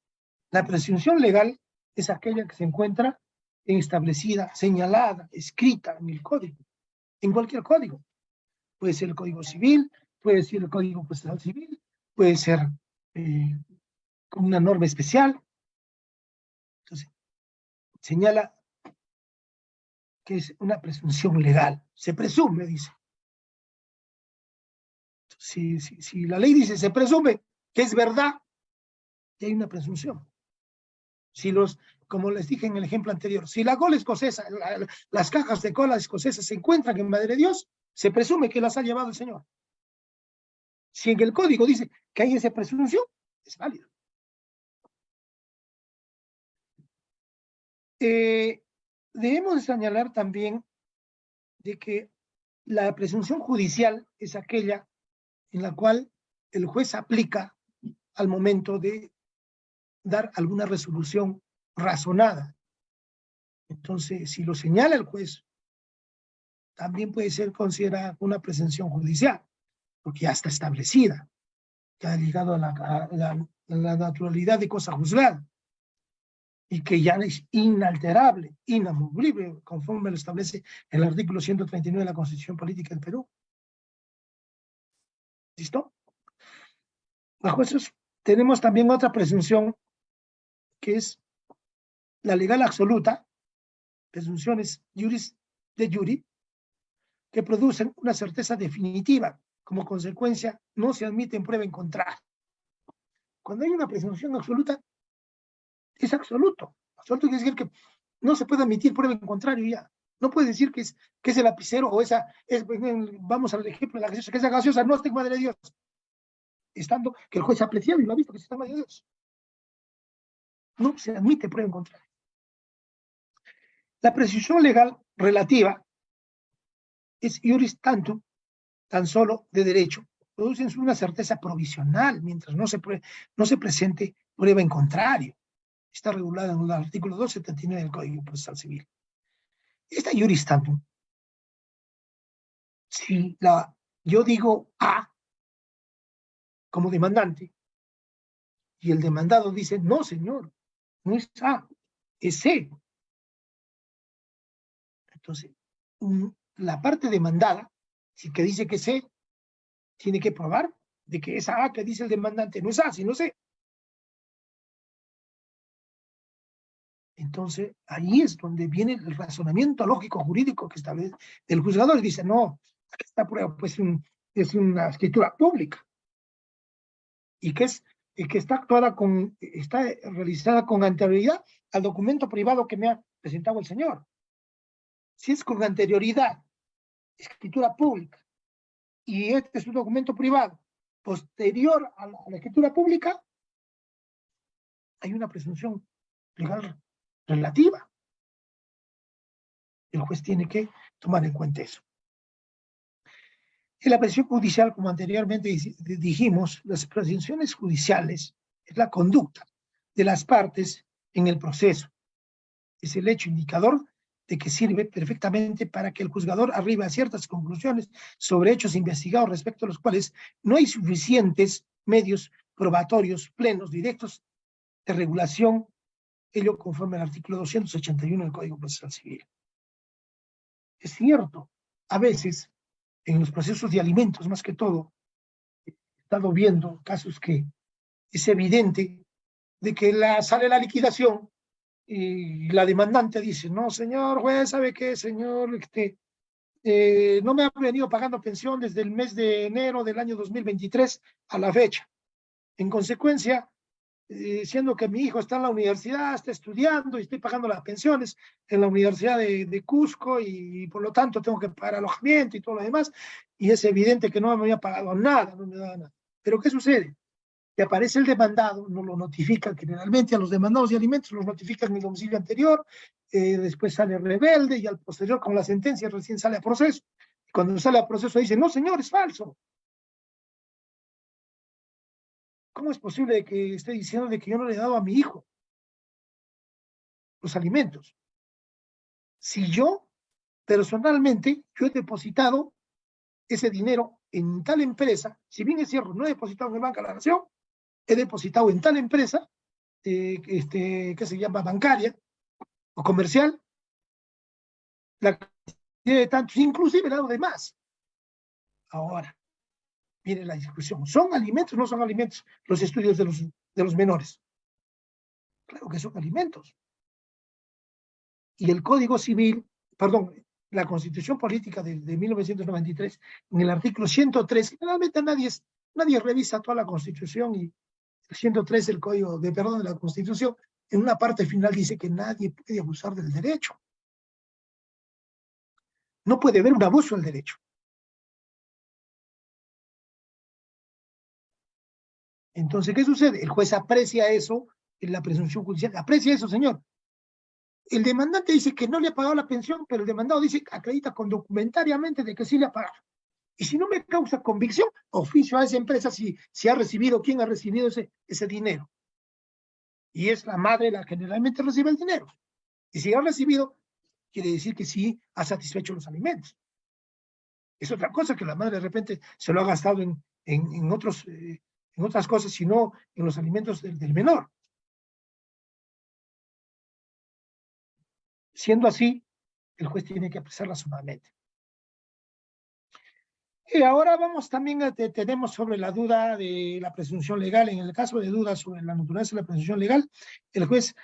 La presunción legal es aquella que se encuentra establecida, señalada, escrita en el código, en cualquier código. Puede ser el Código Civil, puede ser el Código Procesal Civil, puede ser con una norma especial. Entonces, señala que es una presunción legal. Se presume, dice. Si la ley dice se presume que es verdad, que hay una presunción. Si como les dije en el ejemplo anterior, si la cola escocesa, las cajas de cola escocesa se encuentran en Madre de Dios, se presume que las ha llevado el Señor. Si en el código dice que hay esa presunción, es válido. Debemos señalar también de que la presunción judicial es aquella en la cual el juez aplica al momento de dar alguna resolución razonada. Entonces, si lo señala el juez, también puede ser considerada una presunción judicial, porque ya está establecida, ya ligado a la naturalidad de cosa juzgada, y que ya es inalterable, inamovible, conforme lo establece el artículo 139 de la Constitución Política del Perú. ¿Listo? Bajo eso tenemos también otra presunción, que es la legal absoluta, presunciones juris de juri, que producen una certeza definitiva. Como consecuencia, no se admite en prueba en contrario. Cuando hay una presunción absoluta, es absoluto. Absoluto quiere decir que no se puede admitir prueba en contrario ya. No puede decir que es el lapicero o vamos al ejemplo de la gaseosa, que esa gaseosa no está en Madre de Dios. Estando que el juez ha apreciado y lo ha visto que está en Madre de Dios. No se admite prueba en contrario. La presunción legal relativa es iuris tantum, tan solo de derecho. Producen una certeza provisional mientras no se presente prueba en contrario. Está regulada en el artículo 279 del Código Procesal Civil. Esta iuris tantum, si yo digo A como demandante y el demandado dice, no señor, no es A, es C. Entonces, la parte demandada, si que dice que es C, tiene que probar de que esa A que dice el demandante no es A, sino C. Entonces, ahí es donde viene el razonamiento lógico jurídico que establece el juzgador y dice, no, esta prueba pues, es una escritura pública y que está realizada con anterioridad al documento privado que me ha presentado el señor. Si es con anterioridad, escritura pública, y este es un documento privado posterior a la escritura pública, hay una presunción legal relativa. El juez tiene que tomar en cuenta eso. En la presunción judicial, como anteriormente dijimos, las presunciones judiciales es la conducta de las partes en el proceso. Es el hecho indicador de que sirve perfectamente para que el juzgador arribe a ciertas conclusiones sobre hechos investigados respecto a los cuales no hay suficientes medios probatorios plenos, directos de regulación, ello conforme al artículo 281 del Código Procesal Civil. Es cierto, a veces, en los procesos de alimentos, más que todo, he estado viendo casos que es evidente de que sale la liquidación y la demandante dice, no, señor juez, ¿sabe qué, señor? No me ha venido pagando pensión desde el mes de enero del año 2023 a la fecha. En consecuencia, siendo que mi hijo está en la universidad, está estudiando y estoy pagando las pensiones en la Universidad de Cusco y por lo tanto tengo que pagar alojamiento y todo lo demás, y es evidente que no me había pagado nada, no me daba nada. Pero ¿qué sucede? Que aparece el demandado, no lo notifican generalmente a los demandados de alimentos, los notifican en el domicilio anterior, después sale rebelde y al posterior, con la sentencia, recién sale a proceso. Y cuando sale a proceso dice, no señor, es falso. ¿Cómo es posible que esté diciendo de que yo no le he dado a mi hijo los alimentos? Si yo, personalmente, yo he depositado ese dinero en tal empresa, si bien es cierto, no he depositado en el Banco de la Nación, he depositado en tal empresa, que se llama bancaria o comercial, la cantidad de tantos, inclusive el lado de más. Ahora, viene la discusión. ¿Son alimentos o no son alimentos los estudios de los menores? Claro que son alimentos. Y el Código Civil, perdón, la Constitución Política de 1993, en el artículo 103, generalmente nadie revisa toda la Constitución, y el 103 del Código de la Constitución en una parte final dice que nadie puede abusar del derecho. No puede haber un abuso del derecho. Entonces, ¿qué sucede? El juez aprecia eso en la presunción judicial. Aprecia eso, señor. El demandante dice que no le ha pagado la pensión, pero el demandado dice que acredita documentariamente de que sí le ha pagado. Y si no me causa convicción, oficio a esa empresa si ha recibido, quién ha recibido ese dinero. Y es la madre la que generalmente recibe el dinero. Y si ha recibido, quiere decir que sí ha satisfecho los alimentos. Es otra cosa que la madre de repente se lo ha gastado en otras cosas, sino en los alimentos del menor. Siendo así, el juez tiene que apresarla sumamente. Y ahora vamos también tenemos sobre la duda de la presunción legal. En el caso de dudas sobre la naturaleza de la presunción legal, el juez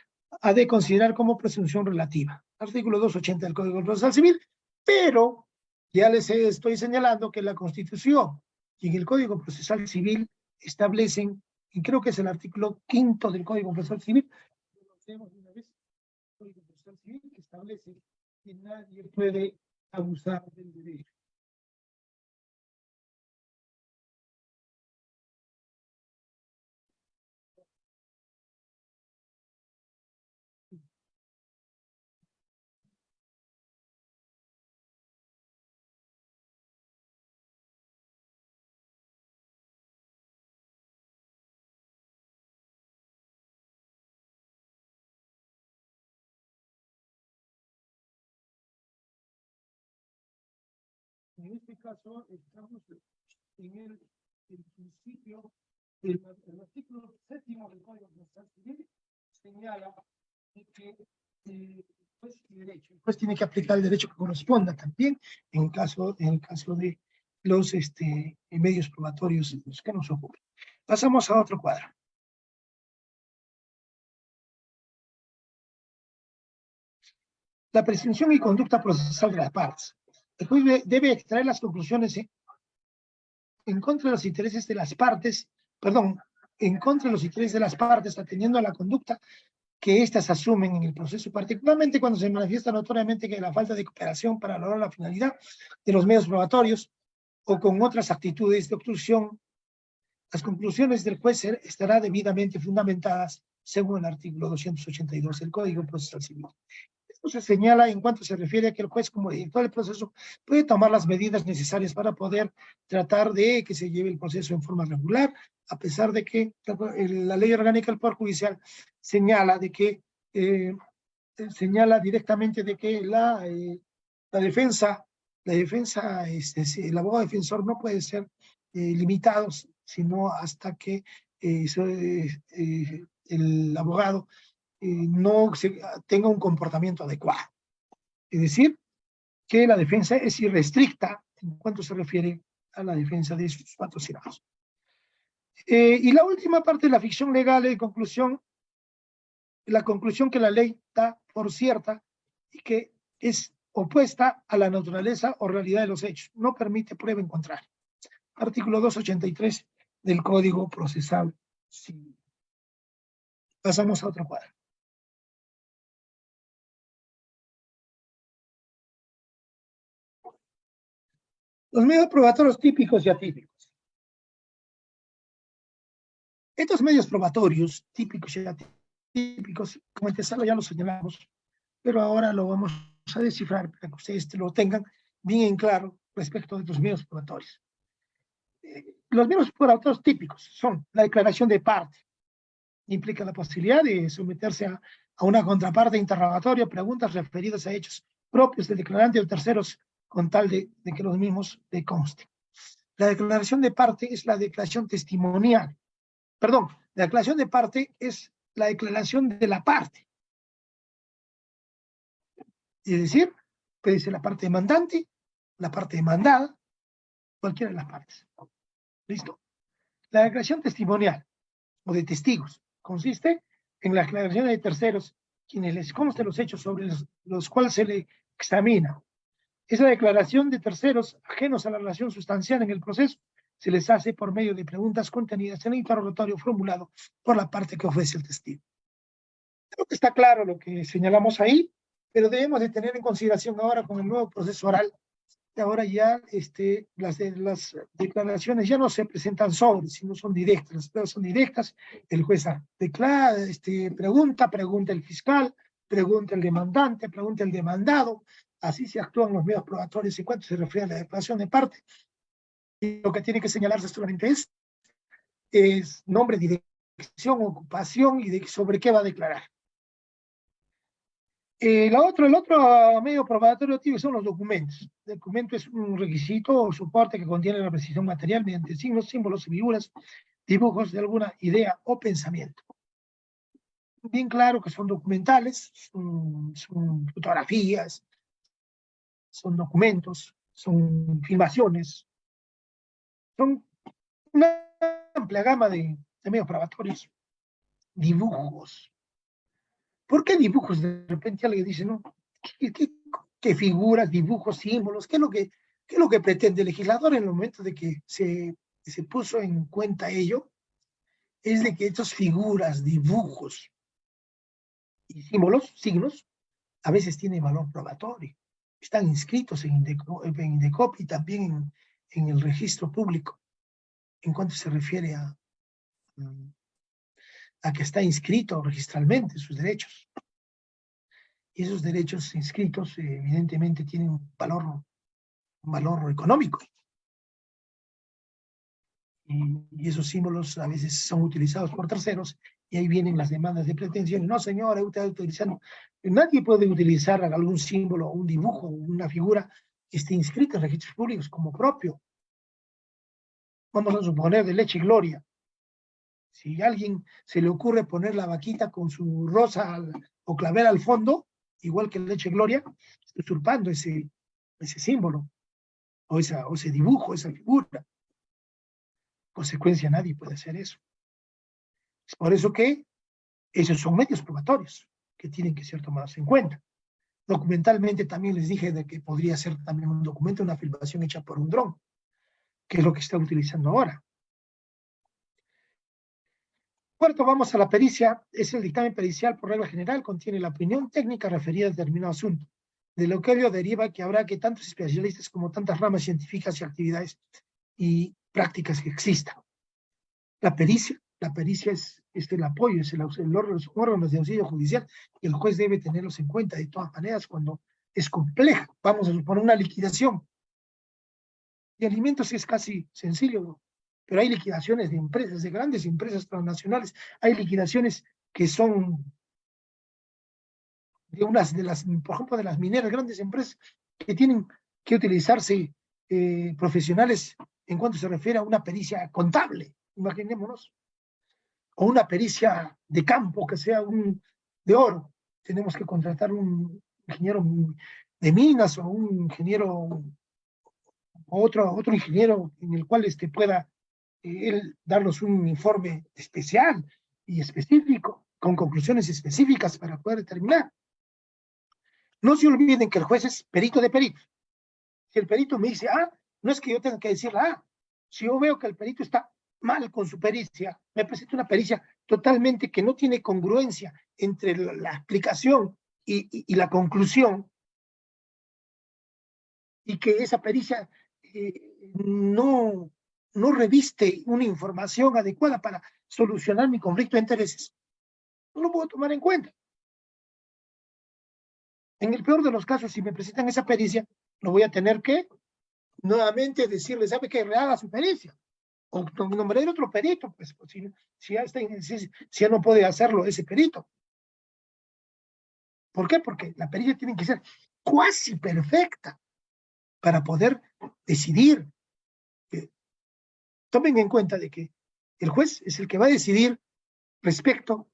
ha de considerar como presunción relativa. Artículo 280 del Código Procesal Civil, pero ya les estoy señalando que la Constitución y en el Código Procesal Civil establecen, y creo que es el artículo 5 del Código Procesal Civil, Código Procesal Civil, que establece que nadie puede abusar del derecho. En este caso, estamos en el principio, el artículo 7º del Código Procesal Civil señala que el juez tiene que aplicar el derecho que corresponda también en el caso de los medios probatorios en los que nos ocurre. Pasamos a otro cuadro. La presunción y conducta procesal de las partes. El juez debe extraer las conclusiones en contra de los intereses de las partes, en contra de los intereses de las partes, atendiendo a la conducta que éstas asumen en el proceso, particularmente cuando se manifiesta notoriamente que la falta de cooperación para lograr la finalidad de los medios probatorios o con otras actitudes de obstrucción. Las conclusiones del juez estarán debidamente fundamentadas según el artículo 282 del Código Procesal Civil. Esto se señala en cuanto se refiere a que el juez, como director del proceso, puede tomar las medidas necesarias para poder tratar de que se lleve el proceso en forma regular, a pesar de que la ley orgánica del Poder Judicial señala de que señala directamente de que la defensa, el abogado defensor no puede ser limitado, sino hasta que el abogado no tenga un comportamiento adecuado. Es decir, que la defensa es irrestricta en cuanto se refiere a la defensa de sus patrocinados. Y la última parte de la ficción legal, en conclusión, la conclusión que la ley da por cierta y que es opuesta a la naturaleza o realidad de los hechos. No permite prueba en contrario. Artículo 283 del Código Procesal Civil. Pasamos a otro cuadro. Los medios probatorios típicos y atípicos. Estos medios probatorios típicos y atípicos, como antesala ya lo señalamos, pero ahora lo vamos a descifrar para que ustedes lo tengan bien en claro respecto de los medios probatorios. Los medios probatorios típicos son la declaración de parte, implica la posibilidad de someterse a una contraparte interrogatoria, preguntas referidas a hechos propios del declarante o terceros con tal de que los mismos le consten. La declaración de parte es la declaración testimonial. Perdón, la declaración de parte es la declaración de la parte. Es decir, puede ser la parte demandante, la parte demandada, cualquiera de las partes. ¿Listo? La declaración testimonial o de testigos consiste en la declaración de terceros, quienes les consten los hechos sobre los cuales se le examina. Esa declaración de terceros ajenos a la relación sustancial en el proceso se les hace por medio de preguntas contenidas en el interrogatorio formulado por la parte que ofrece el testigo. Creo que está claro lo que señalamos ahí, pero debemos de tener en consideración ahora con el nuevo proceso oral, que ahora ya las declaraciones ya no se presentan sobres, sino son directas, las pruebas son directas, el juez declara, pregunta el fiscal, pregunta el demandante, pregunta el demandado, así se actúan los medios probatorios en cuanto se refiere a la declaración de parte. Y lo que tiene que señalarse solamente es nombre, dirección, ocupación y sobre qué va a declarar. El otro medio probatorio tío son los documentos. El documento es un requisito o soporte que contiene la precisión material mediante signos, símbolos, figuras, dibujos de alguna idea o pensamiento. Bien claro que son documentales, son fotografías, son documentos, son filmaciones, son una amplia gama de medios probatorios. Dibujos. ¿Por qué dibujos? De repente alguien dice, no, ¿qué figuras, dibujos, símbolos? ¿Qué es lo que pretende el legislador en el momento de que se puso en cuenta ello? Es de que estas figuras, dibujos y símbolos, signos, a veces tienen valor probatorio. Están inscritos en Indecopi y también en el registro público, en cuanto se refiere a que está inscrito registralmente sus derechos. Y esos derechos inscritos evidentemente tienen un valor económico. Y esos símbolos a veces son utilizados por terceros y ahí vienen las demandas de pretensión. No, señora, usted está utilizando. Nadie puede utilizar algún símbolo, un dibujo, una figura que esté inscrita en registros públicos como propio. Vamos a suponer de Leche Gloria. Si a alguien se le ocurre poner la vaquita con su rosa o clavel al fondo, igual que Leche Gloria, está usurpando ese símbolo o ese dibujo, esa figura. Consecuencia, nadie puede hacer eso. Es por eso que esos son medios probatorios que tienen que ser tomados en cuenta. Documentalmente también les dije de que podría ser también un documento, una filmación hecha por un dron, que es lo que está utilizando ahora. Cuarto, vamos a la pericia. Es el dictamen pericial por regla general, contiene la opinión técnica referida a determinado asunto. De lo que ello deriva que habrá que tantos especialistas como tantas ramas científicas y actividades y prácticas que existan. La pericia es el apoyo, es los órganos de auxilio judicial, y el juez debe tenerlos en cuenta de todas maneras cuando es compleja. Vamos a suponer una liquidación de alimentos, es casi sencillo, ¿no? Pero hay liquidaciones de empresas, de grandes empresas transnacionales, hay liquidaciones que son por ejemplo, de las mineras, grandes empresas que tienen que utilizarse profesionales en cuanto se refiere a una pericia contable, imaginémonos, o una pericia de campo que sea de oro. Tenemos que contratar un ingeniero de minas o un ingeniero, otro ingeniero en el cual pueda él darnos un informe especial y específico, con conclusiones específicas para poder determinar. No se olviden que el juez es perito de peritos. Si el perito me dice A, no es que yo tenga que decirle A. Si yo veo que el perito está mal con su pericia, me presenta una pericia totalmente que no tiene congruencia entre la explicación y la conclusión, y que esa pericia no reviste una información adecuada para solucionar mi conflicto de intereses, no lo puedo tomar en cuenta. En el peor de los casos, si me presentan esa pericia, lo voy a tener que nuevamente decirle, ¿sabe qué? Rehaga su pericia. O nombrar otro perito, pues si ya no puede hacerlo ese perito. ¿Por qué? Porque la pericia tiene que ser cuasi perfecta para poder decidir. Tomen en cuenta de que el juez es el que va a decidir respecto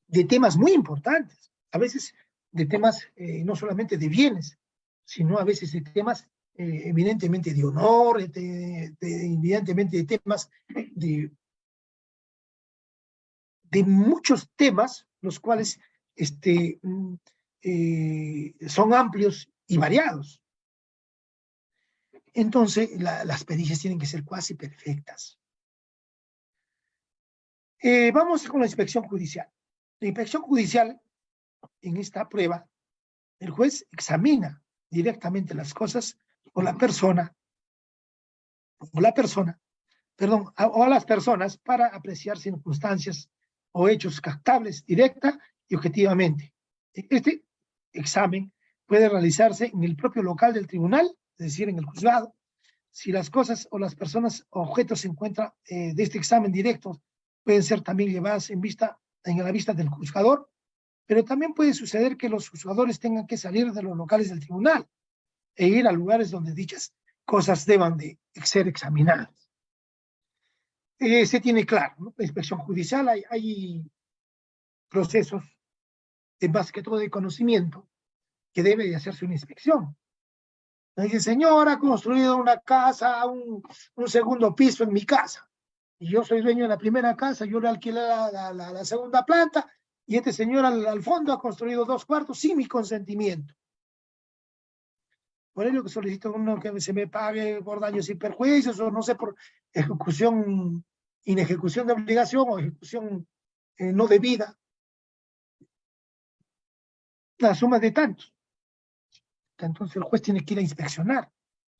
de temas muy importantes, a veces de temas no solamente de bienes, sino a veces de temas evidentemente de honor, evidentemente de temas de muchos temas, los cuales son amplios y variados. Entonces, las pericias tienen que ser cuasi perfectas. Vamos con la inspección judicial. La inspección judicial, en esta prueba, el juez examina directamente las cosas o la persona, o a las personas para apreciar circunstancias o hechos captables directa y objetivamente. Este examen puede realizarse en el propio local del tribunal, es decir, en el juzgado. Si las cosas o las personas o objetos se encuentran de este examen directo, pueden ser también llevadas en la vista del juzgador, pero también puede suceder que los juzgadores tengan que salir de los locales del tribunal e ir a lugares donde dichas cosas deban de ser examinadas. Se tiene claro, ¿no? La inspección judicial, hay procesos, más que todo de conocimiento, que debe de hacerse una inspección. Me dice, señor, ha construido una casa, un segundo piso en mi casa, y yo soy dueño de la primera casa, yo le alquilé la segunda planta, y este señor al fondo ha construido 2 cuartos sin mi consentimiento. Por ello que solicito uno que se me pague por daños y perjuicios, o no sé, por inejecución de obligación o ejecución no debida, la suma de tantos. Entonces el juez tiene que ir a inspeccionar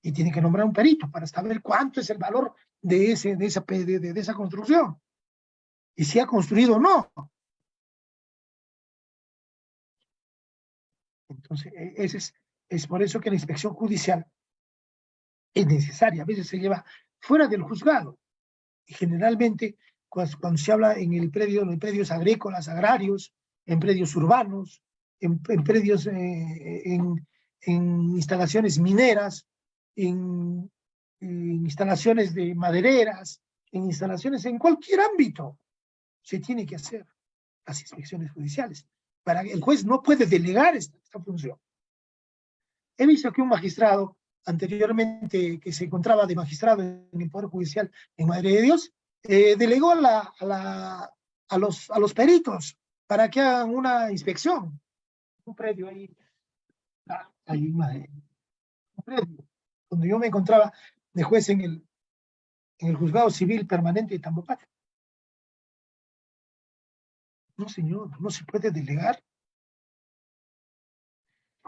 y tiene que nombrar un perito para saber cuánto es el valor de esa construcción y si ha construido o no. Entonces, es por eso que la inspección judicial es necesaria. A veces se lleva fuera del juzgado. Y generalmente, cuando se habla en predios agrícolas, agrarios, en predios urbanos, en predios, en instalaciones mineras, en instalaciones de madereras, en instalaciones en cualquier ámbito, se tiene que hacer las inspecciones judiciales. El juez no puede delegar esta función. He visto que un magistrado, anteriormente que se encontraba de magistrado en el Poder Judicial en Madre de Dios, delegó a los peritos para que hagan una inspección. Un predio ahí, un predio, donde yo me encontraba de juez en el juzgado civil permanente de Tambopata. No, señor, no se puede delegar.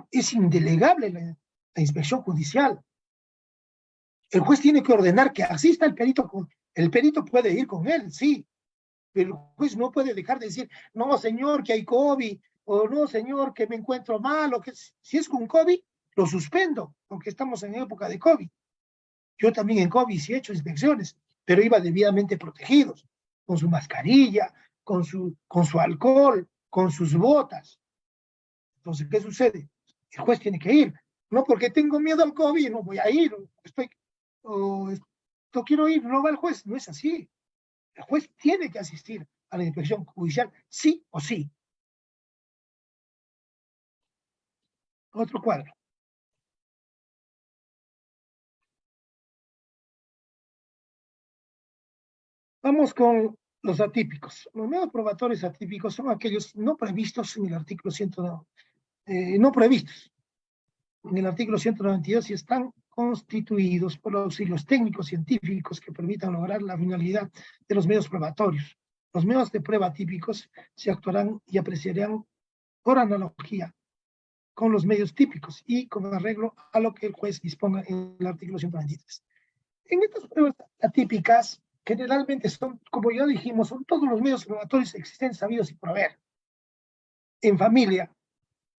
Es indelegable la inspección judicial. El juez tiene que ordenar que asista el perito. El perito puede ir con él, sí, pero el juez no puede dejar de decir, no, señor, que hay COVID, o no, señor, que me encuentro mal, o que si es con COVID, lo suspendo, porque estamos en época de COVID. Yo también en COVID sí he hecho inspecciones, pero iba debidamente protegidos, con su mascarilla, con su alcohol, con sus botas. Entonces, ¿qué sucede? El juez tiene que ir. No porque tengo miedo al COVID, no voy a ir, no quiero ir, no va el juez. No es así. El juez tiene que asistir a la inspección judicial, sí o sí. Otro cuadro. Vamos con los atípicos. Los medios probatorios atípicos son aquellos no previstos en el artículo 109, no previstos en el artículo 192 y están constituidos por los auxilios técnicos científicos que permitan lograr la finalidad de los medios probatorios. Los medios de prueba típicos se actuarán y apreciarán por analogía con los medios típicos y con arreglo a lo que el juez disponga en el artículo 123. En estas pruebas atípicas, generalmente son, como ya dijimos, son todos los medios probatorios existentes, sabidos y por haber. En familia,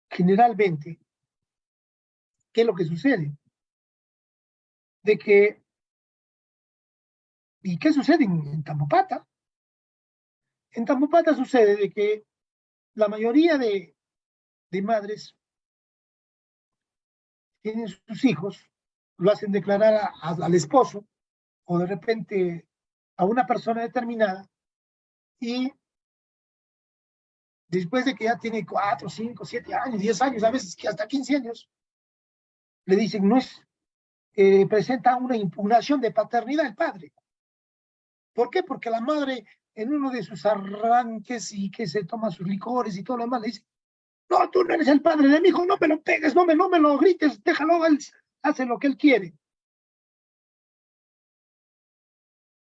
generalmente, ¿qué es lo que sucede? ¿Y qué sucede en Tambopata? En Tambopata sucede de que la mayoría de madres tienen sus hijos, lo hacen declarar al esposo o de repente a una persona determinada y después de que ya tiene 4, 5, 7 años, 10 años, a veces que hasta 15 años, le dicen, no es, presenta una impugnación de paternidad el padre. ¿Por qué? Porque la madre en uno de sus arranques y que se toma sus licores y todo lo demás le dice, no, tú no eres el padre de mi hijo, no me lo pegues, no me lo grites, déjalo, él hace lo que él quiere.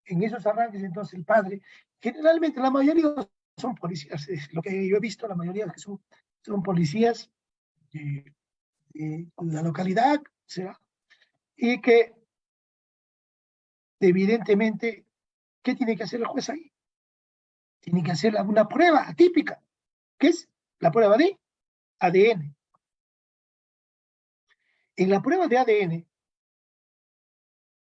En esos arranques, entonces, el padre, generalmente la mayoría de los son policías, es lo que yo he visto, la mayoría que son policías de la localidad, ¿será? Y que evidentemente, ¿qué tiene que hacer el juez ahí? Tiene que hacer una prueba atípica, que es la prueba de ADN. En la prueba de ADN,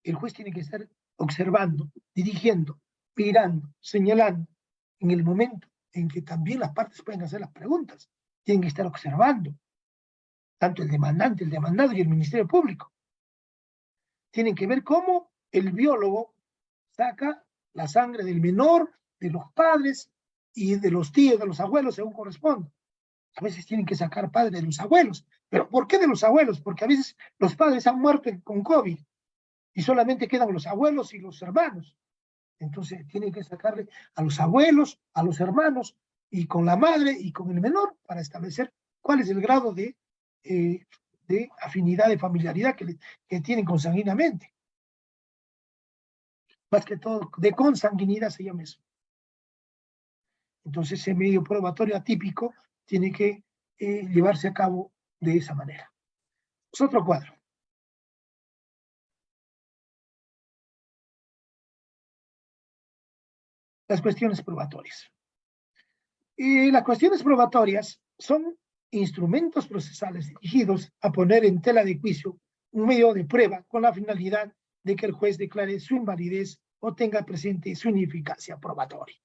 el juez tiene que estar observando, dirigiendo, mirando, señalando, en el momento en que también las partes pueden hacer las preguntas, tienen que estar observando, tanto el demandante, el demandado y el Ministerio Público. Tienen que ver cómo el biólogo saca la sangre del menor, de los padres y de los tíos, de los abuelos, según corresponde. A veces tienen que sacar padres de los abuelos. ¿Pero por qué de los abuelos? Porque a veces los padres han muerto con COVID y solamente quedan los abuelos y los hermanos. Entonces tienen que sacarle a los abuelos, a los hermanos, y con la madre y con el menor para establecer cuál es el grado de afinidad, de familiaridad que tienen consanguinamente. Más que todo, de consanguinidad se llama eso. Entonces, ese medio probatorio atípico tiene que llevarse a cabo de esa manera. Es otro cuadro. Las cuestiones probatorias. Y las cuestiones probatorias son instrumentos procesales dirigidos a poner en tela de juicio un medio de prueba con la finalidad de que el juez declare su invalidez o tenga presente su ineficacia probatoria.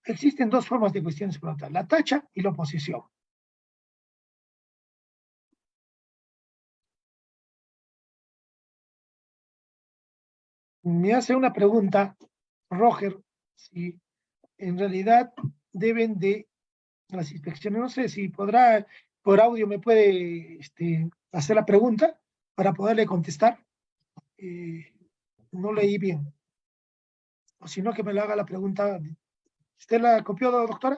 Existen dos formas de cuestiones probatorias, la tacha y la oposición. Me hace una pregunta, Roger, si en realidad deben de las inspecciones, no sé si podrá, por audio me puede hacer la pregunta para poderle contestar. No leí bien. O si no, que me lo haga la pregunta. ¿Usted la copió, doctora?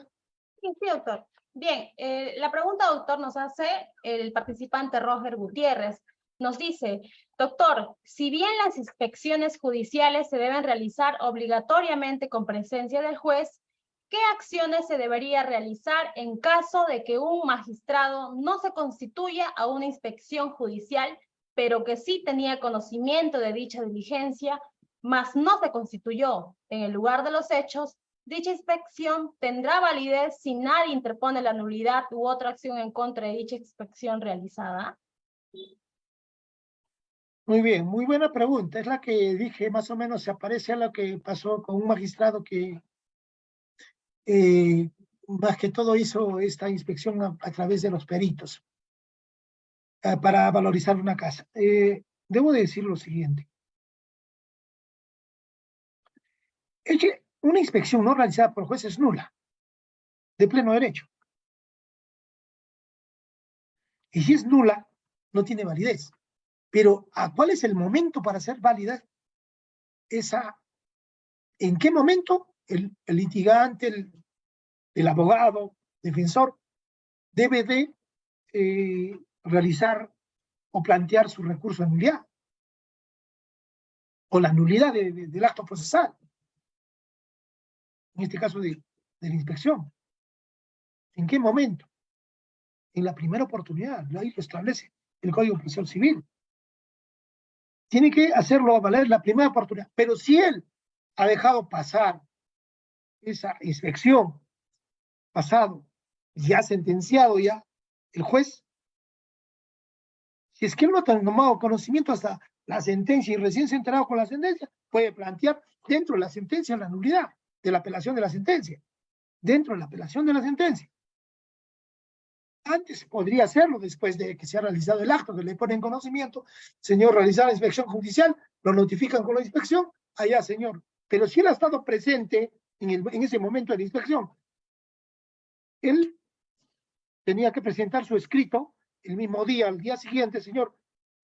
Sí, sí, doctor. Bien, la pregunta, doctor, nos hace el participante Roger Gutiérrez. Nos dice, doctor, si bien las inspecciones judiciales se deben realizar obligatoriamente con presencia del juez, ¿qué acciones se debería realizar en caso de que un magistrado no se constituya a una inspección judicial, pero que sí tenía conocimiento de dicha diligencia, mas no se constituyó en el lugar de los hechos? Dicha inspección tendrá validez si nadie interpone la nulidad u otra acción en contra de dicha inspección realizada. Muy bien, muy buena pregunta. Es la que dije, más o menos se parece a lo que pasó con un magistrado que más que todo hizo esta inspección a través de los peritos para valorizar una casa. Debo decir lo siguiente. Una inspección no realizada por juez es nula, de pleno derecho. Y si es nula, no tiene validez. Pero ¿cuál es el momento para hacer válida esa? ¿En qué momento el litigante, el abogado, defensor, debe de realizar o plantear su recurso de nulidad? O la nulidad del acto procesal. En este caso de la inspección. ¿En qué momento? En la primera oportunidad. Ahí lo establece el Código Procesal Civil. Tiene que hacerlo valer la primera oportunidad. Pero si él ha dejado pasar esa inspección, pasado, ya sentenciado ya, el juez, si es que él no ha tomado conocimiento hasta la sentencia y recién se ha enterado con la sentencia, puede plantear dentro de la sentencia la nulidad de la apelación de la sentencia. Dentro de la apelación de la sentencia. Antes podría hacerlo, después de que se ha realizado el acto, que le ponen conocimiento, señor, realizar la inspección judicial, lo notifican con la inspección, allá, señor. Pero si él ha estado presente en ese momento de la inspección, él tenía que presentar su escrito el mismo día, al día siguiente, señor,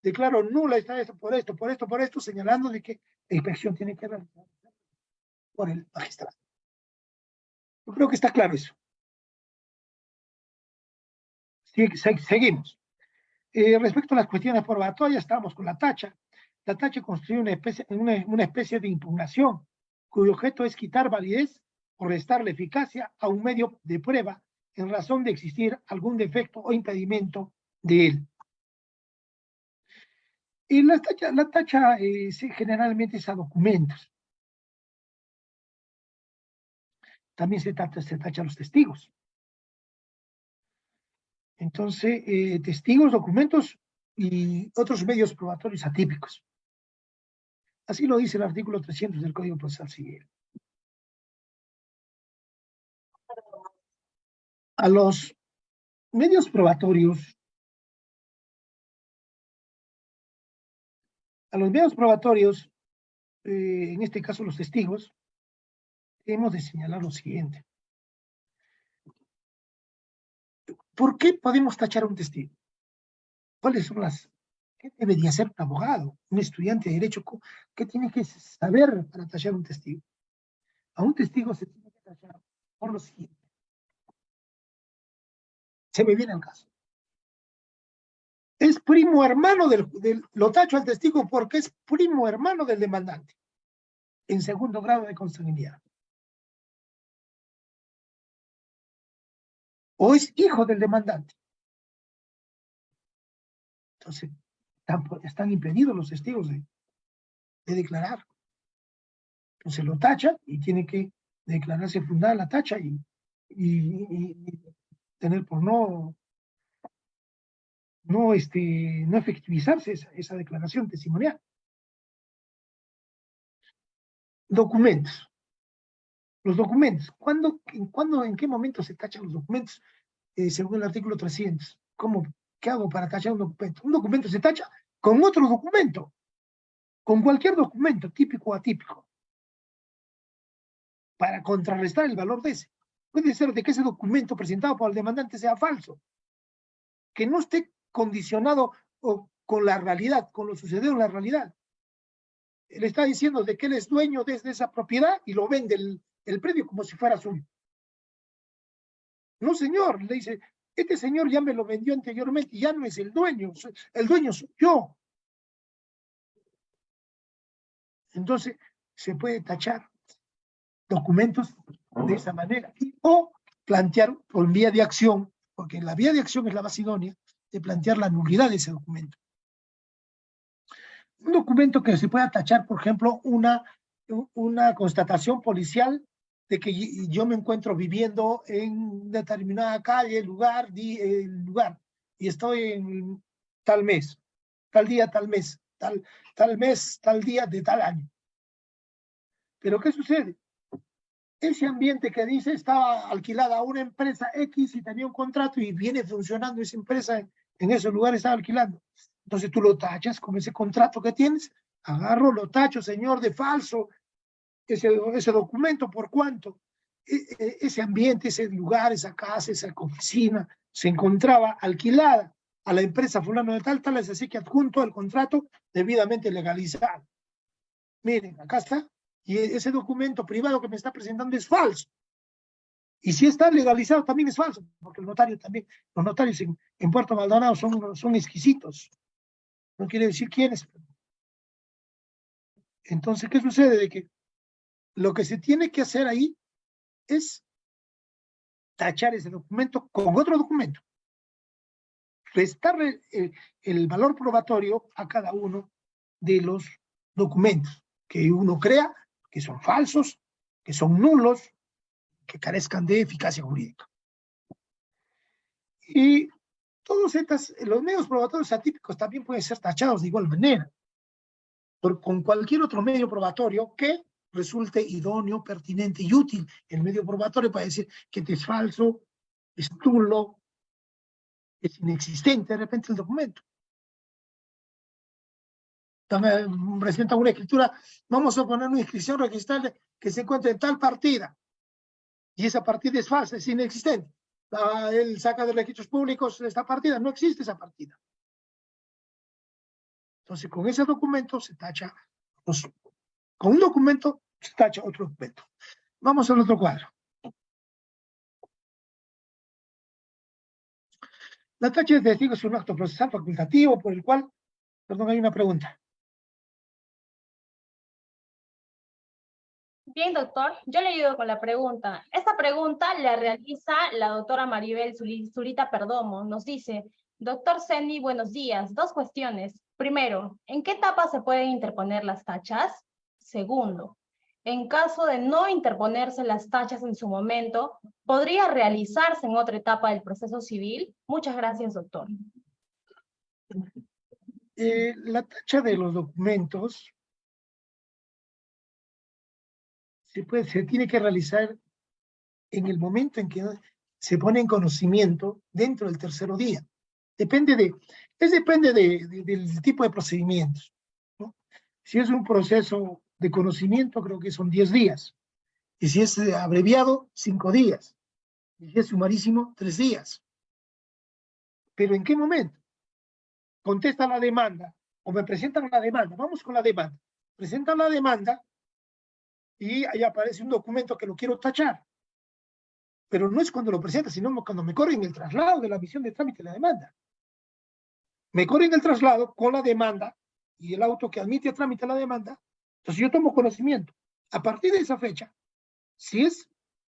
declaro nula está esto, por esto, por esto, por esto, señalando de que la inspección tiene que realizar por el magistrado. Yo creo que está claro eso. Seguimos. Respecto a las cuestiones probatorias, estamos con la tacha. La tacha constituye una especie de impugnación cuyo objeto es quitar validez o restarle eficacia a un medio de prueba en razón de existir algún defecto o impedimento de él. Y la tacha generalmente es a documentos. También se tacha a los testigos. Entonces, testigos, documentos y otros medios probatorios atípicos. Así lo dice el artículo 300 del Código Procesal Civil. A los medios probatorios, en este caso los testigos, hemos de señalar lo siguiente. ¿Por qué podemos tachar a un testigo? ¿Cuáles son qué debería ser un abogado, un estudiante de derecho? ¿Qué tiene que saber para tachar a un testigo? A un testigo se tiene que tachar por lo siguiente. Se me viene el caso. Es primo hermano lo tacho al testigo porque es primo hermano del demandante, en segundo grado de consanguinidad. O es hijo del demandante. Entonces, están impedidos los testigos de declarar. Entonces lo tacha y tiene que declararse fundada la tacha y tener por no efectivizarse esa declaración testimonial. Documentos. Los documentos. ¿En qué momento se tachan los documentos? Según el artículo 300. ¿Qué hago para tachar un documento? Un documento se tacha con otro documento, con cualquier documento, típico o atípico, para contrarrestar el valor de ese. Puede ser de que ese documento presentado por el demandante sea falso, que no esté condicionado con la realidad, con lo sucedido en la realidad. Él está diciendo de que él es dueño de esa propiedad y lo vende el predio como si fuera suyo. No, señor, le dice, este señor ya me lo vendió anteriormente y ya no es el dueño soy yo. Entonces, se puede tachar documentos de esa manera o plantear por vía de acción, porque la vía de acción es la más idónea, de plantear la nulidad de ese documento. Un documento que se pueda tachar, por ejemplo, una constatación policial de que yo me encuentro viviendo en determinada calle, lugar, y estoy en tal mes, tal día, tal mes, tal mes, tal día de tal año. Pero ¿qué sucede? Ese ambiente que dice estaba alquilada a una empresa X y tenía un contrato y viene funcionando esa empresa en ese lugar, estaba alquilando. Entonces tú lo tachas con ese contrato que tienes, agarro, lo tacho, señor, de falso, ese documento, ¿por cuánto? Ese ambiente, ese lugar, esa casa, esa oficina, se encontraba alquilada a la empresa fulano de tal, es así que adjunto el contrato debidamente legalizado. Miren, acá está, y ese documento privado que me está presentando es falso. Y si está legalizado también es falso, porque los notarios en Puerto Maldonado son exquisitos. No quiere decir quiénes. Entonces, ¿qué sucede? De que lo que se tiene que hacer ahí es tachar ese documento con otro documento. Restarle el valor probatorio a cada uno de los documentos que uno crea que son falsos, que son nulos, que carezcan de eficacia jurídica. Y todos los medios probatorios atípicos también pueden ser tachados de igual manera, con cualquier otro medio probatorio que resulte idóneo, pertinente y útil. El medio probatorio para decir que es falso, es nulo, es inexistente de repente el documento. También presenta una escritura, vamos a poner una inscripción registral que se encuentra en tal partida, y esa partida es falsa, es inexistente. Él saca de registros públicos esta partida, no existe esa partida. Entonces, con ese documento se tacha, con un documento se tacha otro documento. Vamos al otro cuadro. La tacha de testigo es un acto procesal facultativo por el cual, perdón, hay una pregunta. Bien, doctor, yo le ayudo con la pregunta. Esta pregunta la realiza la doctora Maribel Zurita Perdomo. Nos dice, doctor Sendy, buenos días. Dos cuestiones. Primero, ¿en qué etapa se pueden interponer las tachas? Segundo, en caso de no interponerse las tachas en su momento, ¿podría realizarse en otra etapa del proceso civil? Muchas gracias, doctor. La tacha de los documentos se tiene que realizar en el momento en que se pone en conocimiento dentro del tercero día. Depende del tipo de procedimientos, ¿no? Si es un proceso de conocimiento, creo que son 10 días. Y si es abreviado, 5 días. Y si es sumarísimo, 3 días. ¿Pero en qué momento? Contesta la demanda o me presentan la demanda. Vamos con la demanda. Presentan la demanda y ahí aparece un documento que lo quiero tachar. Pero no es cuando lo presenta, sino cuando me corren el traslado de la misión de trámite de la demanda. Me corren el traslado con la demanda y el auto que admite a trámite la demanda. Entonces yo tomo conocimiento. A partir de esa fecha, si es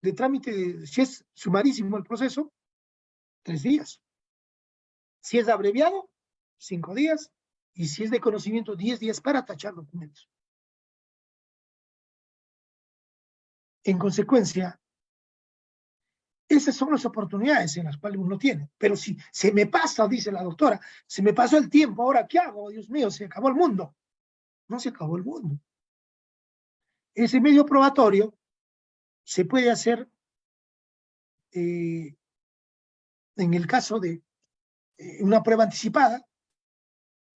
de trámite, si es sumarísimo el proceso, 3 días. Si es abreviado, 5 días. Y si es de conocimiento, 10 días para tachar documentos. En consecuencia, esas son las oportunidades en las cuales uno tiene. Pero si se me pasa, dice la doctora, se me pasó el tiempo, ¿ahora qué hago? Dios mío, se acabó el mundo. No se acabó el mundo. Ese medio probatorio se puede hacer en el caso de una prueba anticipada,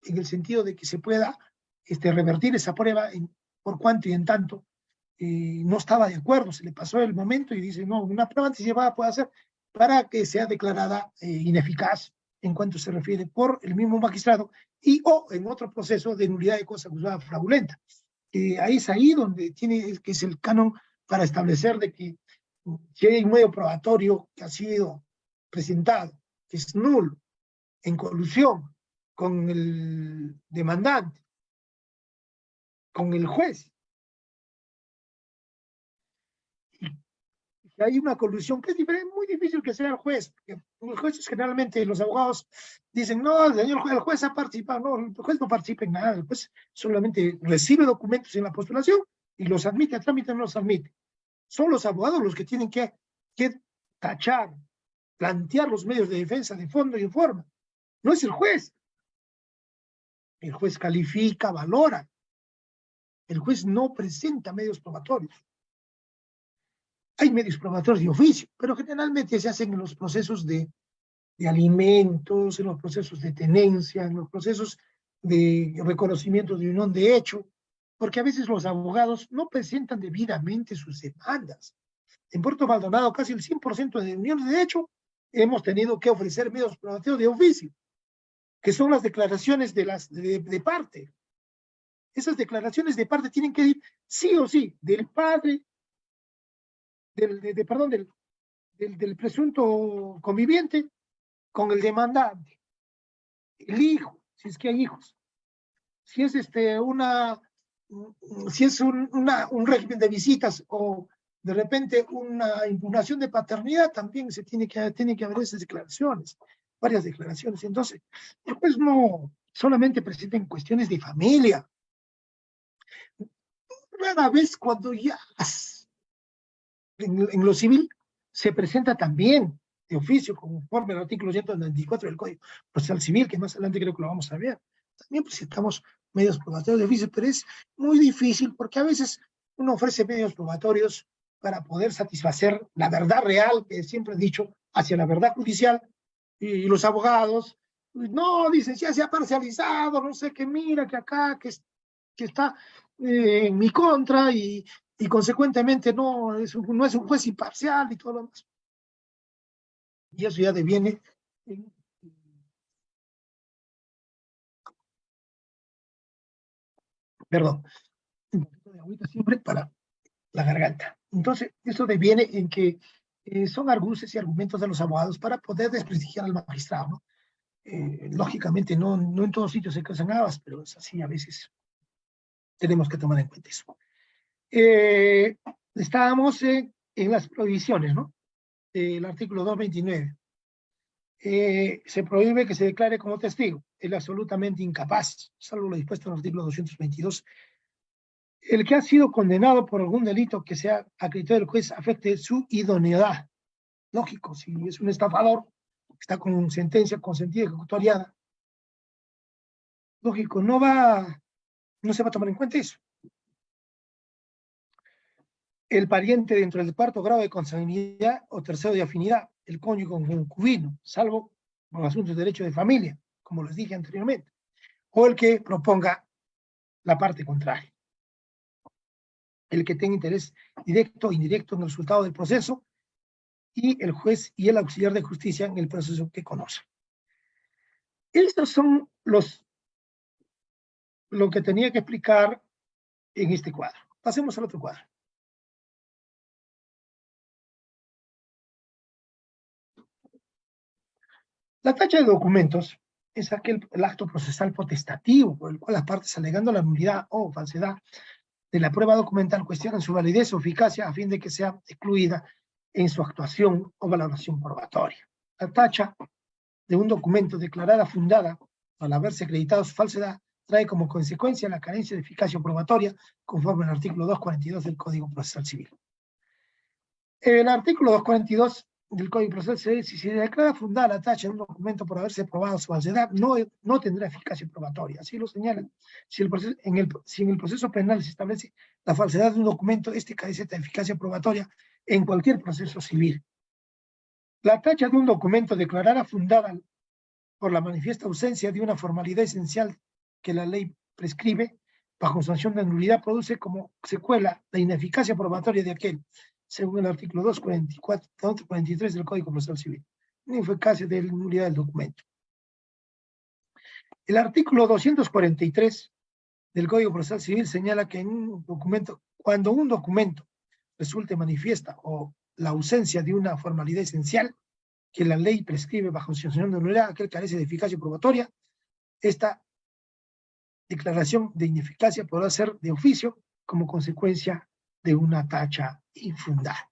en el sentido de que se pueda revertir esa prueba por cuanto y en tanto no estaba de acuerdo, se le pasó el momento y dice, no, una prueba anticipada puede hacer para que sea declarada ineficaz en cuanto se refiere por el mismo magistrado y o en otro proceso de nulidad de cosa acusada fraudulenta. Ahí es ahí donde tiene, que es el canon para establecer de que si hay un medio probatorio que ha sido presentado, que es nulo, en colusión con el demandante, con el juez, y hay una colusión que es diferente, muy difícil que sea el juez, porque los jueces generalmente, los abogados dicen, no, señor juez, el juez ha participado, no, el juez no participa en nada, el juez solamente recibe documentos en la postulación y los admite a trámite, no los admite. Son los abogados los que tienen que tachar, plantear los medios de defensa de fondo y en forma. No es el juez. El juez califica, valora. El juez no presenta medios probatorios. Hay medios probatorios de oficio, pero generalmente se hacen en los procesos de alimentos, en los procesos de tenencia, en los procesos de reconocimiento de unión de hecho, porque a veces los abogados no presentan debidamente sus demandas. En Puerto Maldonado, casi el 100% de uniones de hecho, hemos tenido que ofrecer medios probatorios de oficio, que son las declaraciones de parte. Esas declaraciones de parte tienen que ir sí o sí del padre, del presunto conviviente con el demandante, el hijo, si es que hay hijos. Si es un régimen de visitas o de repente una impugnación de paternidad, también tiene que haber esas declaraciones, varias declaraciones. Entonces, el juez no solamente presenta en cuestiones de familia. Rara vez cuando ya en lo civil se presenta también de oficio, conforme al artículo 194 del Código Procesal Civil, que más adelante creo que lo vamos a ver. También presentamos medios probatorios de oficio, pero es muy difícil porque a veces uno ofrece medios probatorios para poder satisfacer la verdad real, que siempre he dicho, hacia la verdad judicial, y los abogados, no, dicen, ya se ha parcializado, no sé qué, mira, que acá, que está en mi contra, y consecuentemente no es un juez imparcial y todo lo demás. Y eso ya deviene en, perdón, un poquito de agüita siempre para la garganta. Entonces, eso deviene en que son argucias y argumentos de los abogados para poder desprestigiar al magistrado, ¿no? Lógicamente, no en todos sitios se casan habas, pero es así, a veces tenemos que tomar en cuenta eso. Estábamos en las prohibiciones, ¿no? El artículo 229. Se prohíbe que se declare como testigo. Él es absolutamente incapaz, salvo lo dispuesto en el artículo 222. El que ha sido condenado por algún delito que sea a criterio del juez afecte su idoneidad. Lógico, si es un estafador, está con sentencia consentida y ejecutoriada, lógico, no se va a tomar en cuenta eso. El pariente dentro del cuarto grado de consanguinidad o tercero de afinidad, el cónyuge concubino, salvo por asuntos de derecho de familia, como les dije anteriormente, o el que proponga la parte contraria. El que tenga interés directo o indirecto en el resultado del proceso, y el juez y el auxiliar de justicia en el proceso que conoce. Estos son lo que tenía que explicar en este cuadro. Pasemos al otro cuadro. La tacha de documentos es el acto procesal potestativo por el cual las partes, alegando la nulidad o falsedad de la prueba documental, cuestionan su validez o eficacia a fin de que sea excluida en su actuación o valoración probatoria. La tacha de un documento declarada fundada al haberse acreditado su falsedad trae como consecuencia la carencia de eficacia probatoria conforme al artículo 242 del Código Procesal Civil. El artículo 242 del Código Procesal Civil, si se declara fundada la tacha de un documento por haberse probado su falsedad, no tendrá eficacia probatoria. Así lo señalan. Si en el proceso penal se establece la falsedad de un documento, este carece de eficacia probatoria en cualquier proceso civil. La tacha de un documento declarada fundada por la manifiesta ausencia de una formalidad esencial que la ley prescribe, bajo sanción de nulidad, produce como secuela la ineficacia probatoria de aquel, según el artículo 243 del Código Procesal Civil, ineficacia de nulidad del documento. El artículo 243 del Código Procesal Civil señala que cuando un documento resulte manifiesta o la ausencia de una formalidad esencial que la ley prescribe bajo sanción de nulidad, aquel carece de eficacia probatoria, esta declaración de ineficacia podrá ser de oficio como consecuencia de una tacha infundada.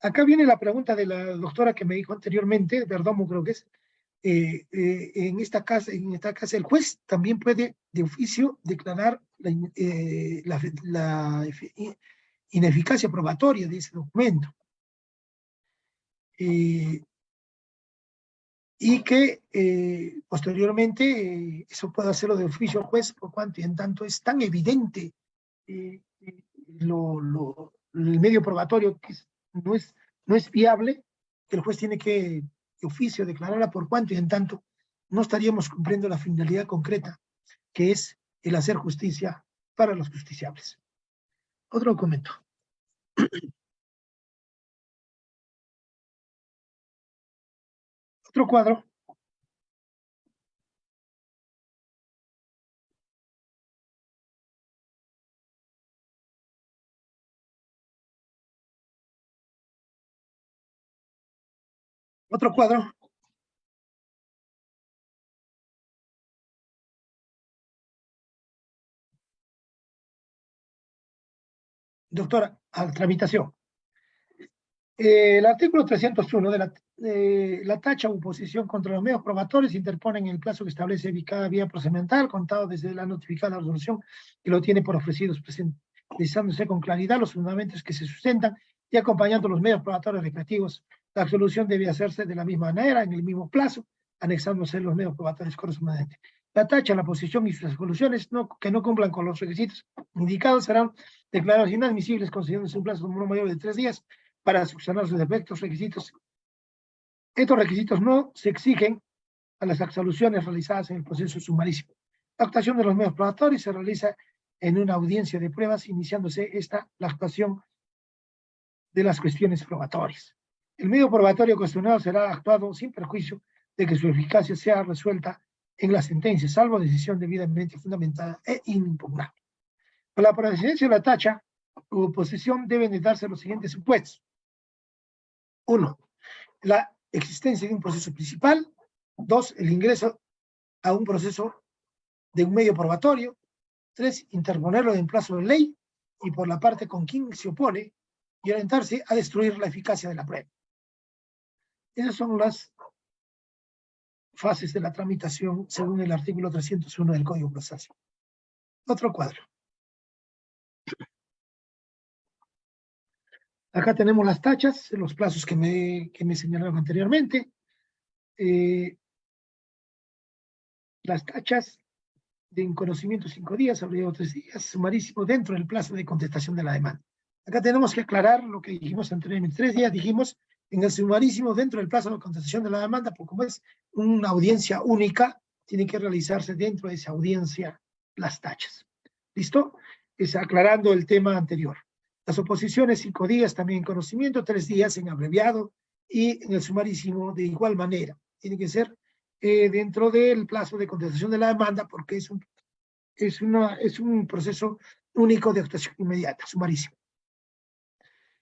Acá viene la pregunta de la doctora que me dijo anteriormente, Perdomo creo que es, en esta casa el juez también puede de oficio declarar la ineficacia probatoria de ese documento. Y que posteriormente eso puede hacerlo de oficio al juez, por cuanto y en tanto es tan evidente el medio probatorio que no es viable, que el juez tiene que de oficio declararla, por cuanto y en tanto no estaríamos cumpliendo la finalidad concreta, que es el hacer justicia para los justiciables. Otro documento. Otro cuadro. Otro cuadro. Doctora, a la tramitación. El artículo 301 de la tacha o oposición contra los medios probatorios se interpone en el plazo que establece cada vía procedimental, contado desde la notificada resolución que lo tiene por ofrecidos, precisándose con claridad los fundamentos que se sustentan y acompañando los medios probatorios respectivos. La absolución debe hacerse de la misma manera, en el mismo plazo, anexándose los medios probatorios correspondientes. La tacha, la posición y las resoluciones que no cumplan con los requisitos indicados serán declarados inadmisibles, considerándose un plazo no mayor de 3 días para subsanar sus defectos, requisitos. Estos requisitos no se exigen a las absoluciones realizadas en el proceso sumarísimo. La actuación de los medios probatorios se realiza en una audiencia de pruebas, iniciándose la actuación de las cuestiones probatorias. El medio probatorio cuestionado será actuado sin perjuicio de que su eficacia sea resuelta en la sentencia, salvo decisión debidamente fundamentada e inimpugnable. Para la presidencia de la tacha u oposición deben de darse los siguientes supuestos. 1. La existencia de un proceso principal. 2. El ingreso a un proceso de un medio probatorio. 3. Interponerlo en plazo de ley. y por la parte con quien se opone y orientarse a destruir la eficacia de la prueba. Esas son las fases de la tramitación según el artículo 301 del Código Procesal. Otro cuadro. Acá tenemos las tachas, los plazos que me señalaron anteriormente. Las tachas de conocimiento 5 días, abreviado 3 días, sumarísimo dentro del plazo de contestación de la demanda. Acá tenemos que aclarar lo que dijimos anteriormente. 3 días dijimos en el sumarísimo dentro del plazo de contestación de la demanda, porque como es una audiencia única, tiene que realizarse dentro de esa audiencia las tachas. ¿Listo? Es aclarando el tema anterior. Las oposiciones 5 días también en conocimiento, 3 días en abreviado y en el sumarísimo de igual manera. Tiene que ser dentro del plazo de contestación de la demanda porque es un proceso único de actuación inmediata, sumarísimo.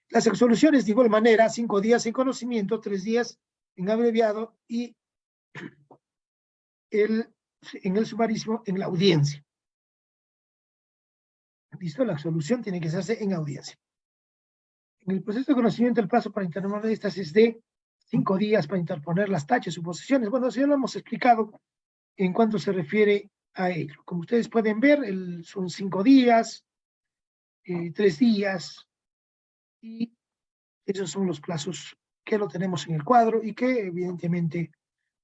Las resoluciones de igual manera, 5 días en conocimiento, 3 días en abreviado y en el sumarísimo en la audiencia. ¿Listo? La resolución tiene que hacerse en audiencia. En el proceso de conocimiento, el plazo para interponer estas es de 5 días para interponer las tachas, suposiciones. Bueno, eso ya lo hemos explicado en cuanto se refiere a ello. Como ustedes pueden ver, son 5 días, 3 días, y esos son los plazos que lo tenemos en el cuadro y que evidentemente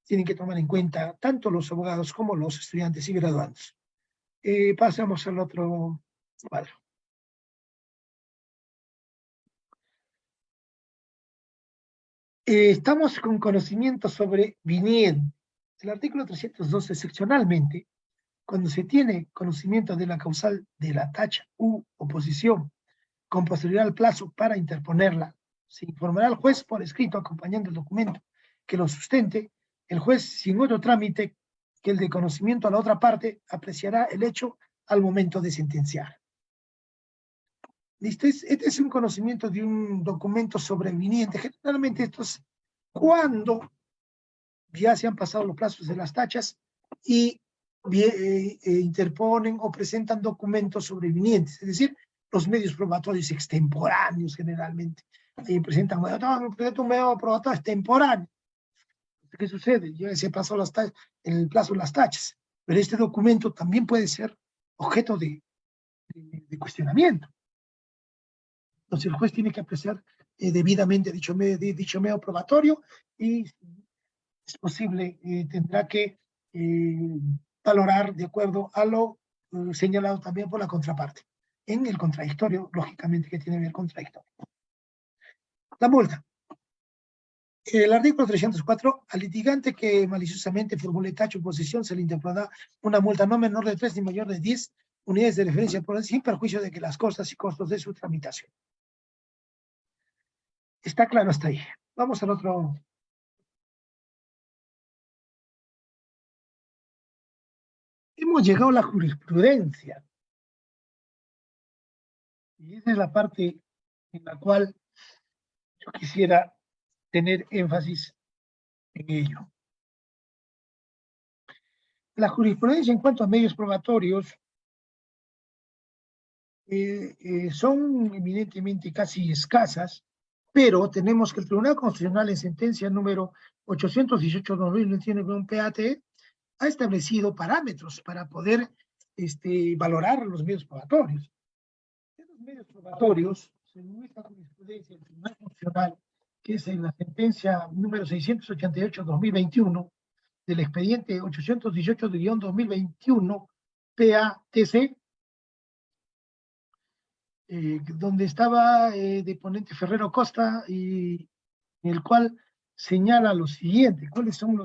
tienen que tomar en cuenta tanto los abogados como los estudiantes y graduandos. Pasamos al otro cuadro. Estamos con conocimiento sobre viniendo. El artículo 312 seccionalmente, cuando se tiene conocimiento de la causal de la tacha u oposición con posterioridad al plazo para interponerla, se informará al juez por escrito acompañando el documento que lo sustente. El juez, sin otro trámite que el de conocimiento a la otra parte, apreciará el hecho al momento de sentenciar. ¿Listo? Este es un conocimiento de un documento sobreviniente. Generalmente esto es cuando ya se han pasado los plazos de las tachas y interponen o presentan documentos sobrevinientes, es decir, los medios probatorios extemporáneos generalmente. Presentan un medio probatorio extemporáneo. ¿Qué sucede? Ya se pasó el plazo de las tachas, pero este documento también puede ser objeto de cuestionamiento. Entonces el juez tiene que apreciar debidamente dicho medio probatorio y es posible, tendrá que valorar de acuerdo a lo señalado también por la contraparte. En el contradictorio, lógicamente que tiene que ver el contradictorio. La multa. El artículo 304, al litigante que maliciosamente formule tacha o oposición se le interpondrá una multa no menor de 3 ni mayor de 10 unidades de referencia por sin perjuicio de que las costas y costos de su tramitación. Está claro hasta ahí. Vamos al otro. Hemos llegado a la jurisprudencia. Y esa es la parte en la cual yo quisiera tener énfasis en ello. La jurisprudencia en cuanto a medios probatorios son eminentemente casi escasas, pero tenemos que el Tribunal Constitucional en sentencia número 818/2021 con PAT ha establecido parámetros para poder valorar los medios probatorios. Los medios probatorios, según esta jurisprudencia del Tribunal Constitucional, que es en la sentencia número 688/2021 del expediente 818-2021 PATC, donde estaba de ponente Ferrero Costa, y en el cual señala lo siguiente: ¿cuáles son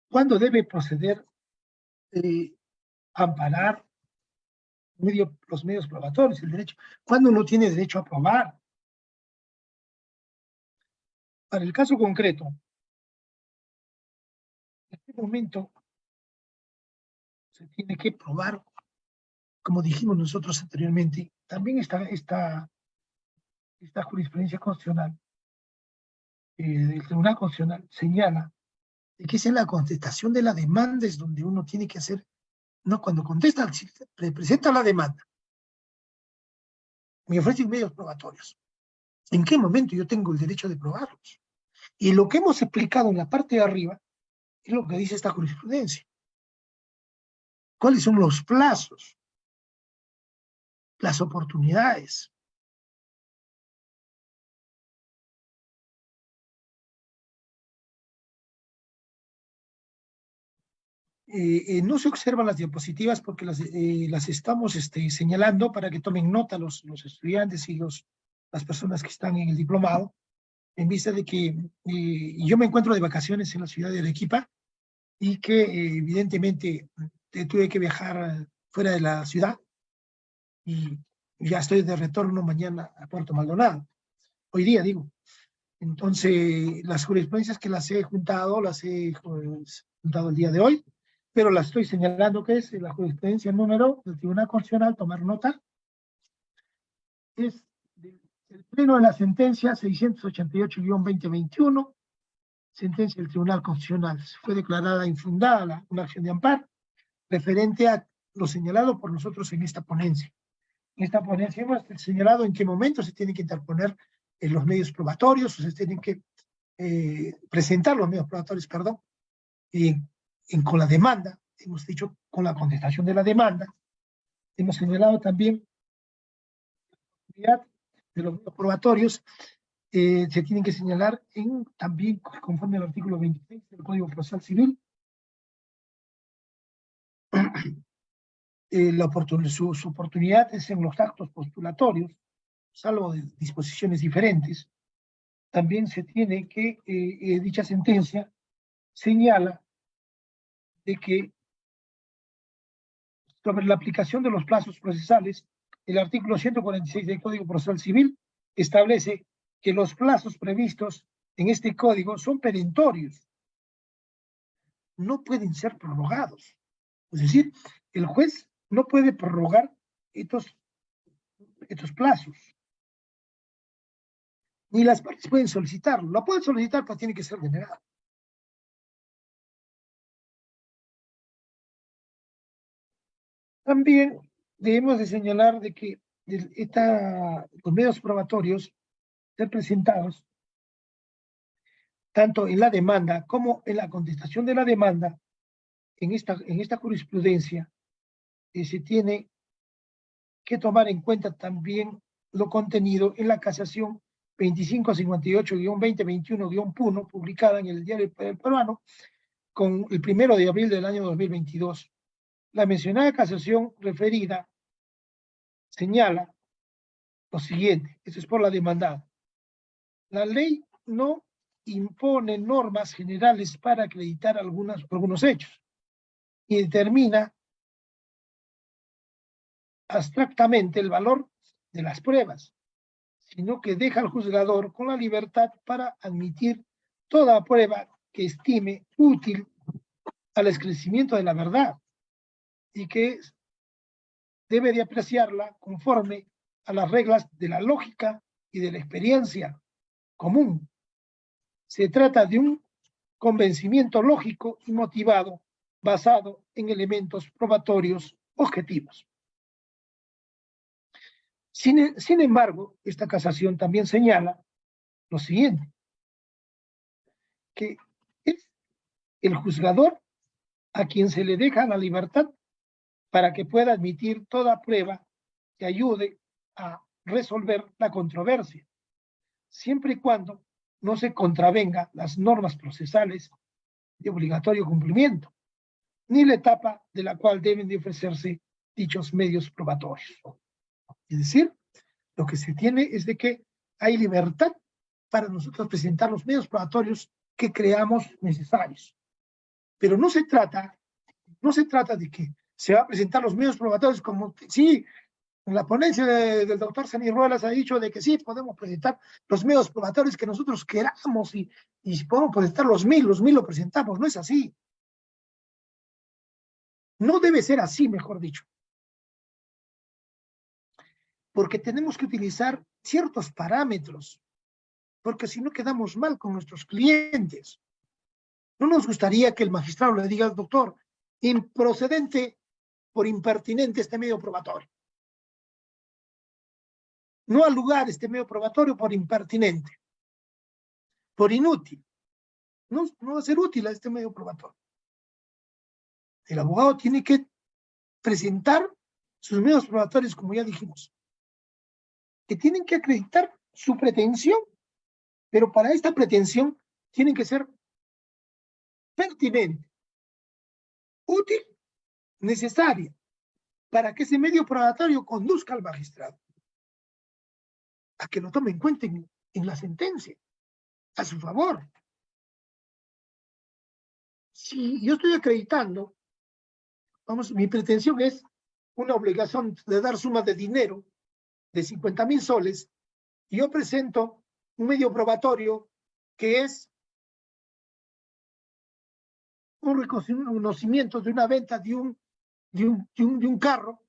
cuándo debe proceder amparar los medios probatorios, el derecho, cuándo uno tiene derecho a probar? Para el caso concreto, en este momento se tiene que probar, como dijimos nosotros anteriormente, también esta jurisprudencia constitucional del Tribunal Constitucional señala de que es en la contestación de la demanda es donde uno tiene que hacer No, cuando contesta, le presenta la demanda, me ofrecen medios probatorios. ¿En qué momento yo tengo el derecho de probarlos? Y lo que hemos explicado en la parte de arriba es lo que dice esta jurisprudencia. ¿Cuáles son los plazos, las oportunidades? No se observan las diapositivas porque las estamos señalando para que tomen nota los estudiantes y las personas que están en el diplomado, en vista de que yo me encuentro de vacaciones en la ciudad de Arequipa y que evidentemente tuve que viajar fuera de la ciudad y ya estoy de retorno mañana a Puerto Maldonado. Hoy día, digo. Entonces, las jurisprudencias que las he juntado, las he juntado el día de hoy, pero las estoy señalando que es la jurisprudencia número del Tribunal Constitucional, tomar nota, es el pleno de la sentencia 688-2021, sentencia del Tribunal Constitucional. Fue declarada infundada una acción de amparo referente a lo señalado por nosotros en esta ponencia. En esta ponencia hemos señalado en qué momento se tienen que interponer los medios probatorios, o se tienen que presentar los medios probatorios, perdón, con la demanda, hemos dicho con la contestación de la demanda. Hemos señalado también de los medios probatorios, se tienen que señalar también conforme al artículo 26 del Código Procesal Civil, su oportunidad es en los actos postulatorios, salvo de disposiciones diferentes. También se tiene que, dicha sentencia señala de que sobre la aplicación de los plazos procesales, el artículo 146 del Código Procesal Civil establece que los plazos previstos en este código son perentorios, no pueden ser prorrogados. Es decir, el juez no puede prorrogar estos plazos. Ni las partes pueden solicitarlo. Lo pueden solicitar, pero tiene que ser denegado. También debemos de señalar de que los medios probatorios ser presentados tanto en la demanda como en la contestación de la demanda en esta jurisprudencia se tiene que tomar en cuenta también lo contenido en la casación 2558-2021-1, publicada en el Diario Peruano con el 1 de abril del año 2022. La mencionada casación referida señala lo siguiente, eso es por la demandada. La ley no impone normas generales para acreditar algunos hechos y determina abstractamente el valor de las pruebas, sino que deja al juzgador con la libertad para admitir toda prueba que estime útil al esclarecimiento de la verdad y que debe de apreciarla conforme a las reglas de la lógica y de la experiencia común. Se trata de un convencimiento lógico y motivado basado en elementos probatorios objetivos. Sin embargo, esta casación también señala lo siguiente, que es el juzgador a quien se le deja la libertad para que pueda admitir toda prueba que ayude a resolver la controversia, siempre y cuando no se contravenga las normas procesales de obligatorio cumplimiento, ni la etapa de la cual deben de ofrecerse dichos medios probatorios. Es decir, lo que se tiene es de que hay libertad para nosotros presentar los medios probatorios que creamos necesarios. Pero no se trata de que se va a presentar los medios probatorios como, sí, en la ponencia del doctor Sani Ruelas ha dicho de que sí, podemos presentar los medios probatorios que nosotros queramos y si podemos presentar los mil lo presentamos. No es así. No debe ser así, mejor dicho. Porque tenemos que utilizar ciertos parámetros, porque si no quedamos mal con nuestros clientes. No nos gustaría que el magistrado le diga al doctor, improcedente por impertinente este medio probatorio. No al lugar este medio probatorio por impertinente, por inútil. No va a ser útil a este medio probatorio. El abogado tiene que presentar sus medios probatorios, como ya dijimos, que tienen que acreditar su pretensión, pero para esta pretensión tienen que ser pertinente, útil, necesaria, para que ese medio probatorio conduzca al magistrado a que lo tome en cuenta en la sentencia, a su favor. Si yo estoy acreditando, vamos, mi pretensión es una obligación de dar sumas de dinero de 50.000 soles, y yo presento un medio probatorio que es un reconocimiento de una venta de un carro,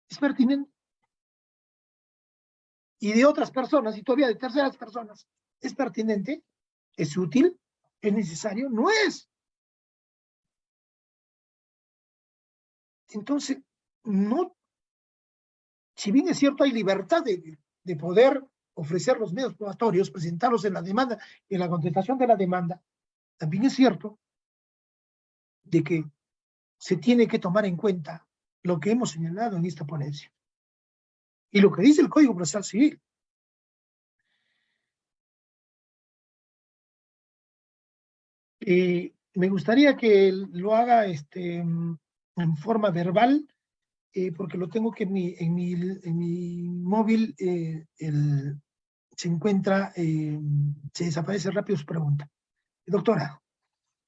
es pertinente. Y de otras personas, y todavía de terceras personas, es pertinente, es útil, es necesario, no es. Entonces, no, si bien es cierto, hay libertad de poder ofrecer los medios probatorios, presentarlos en la demanda, en la contestación de la demanda, también es cierto de que se tiene que tomar en cuenta lo que hemos señalado en esta ponencia y lo que dice el Código Procesal Civil. Me gustaría que lo haga en forma verbal, porque lo tengo que en mi móvil se encuentra, se desaparece rápido su pregunta. Doctora.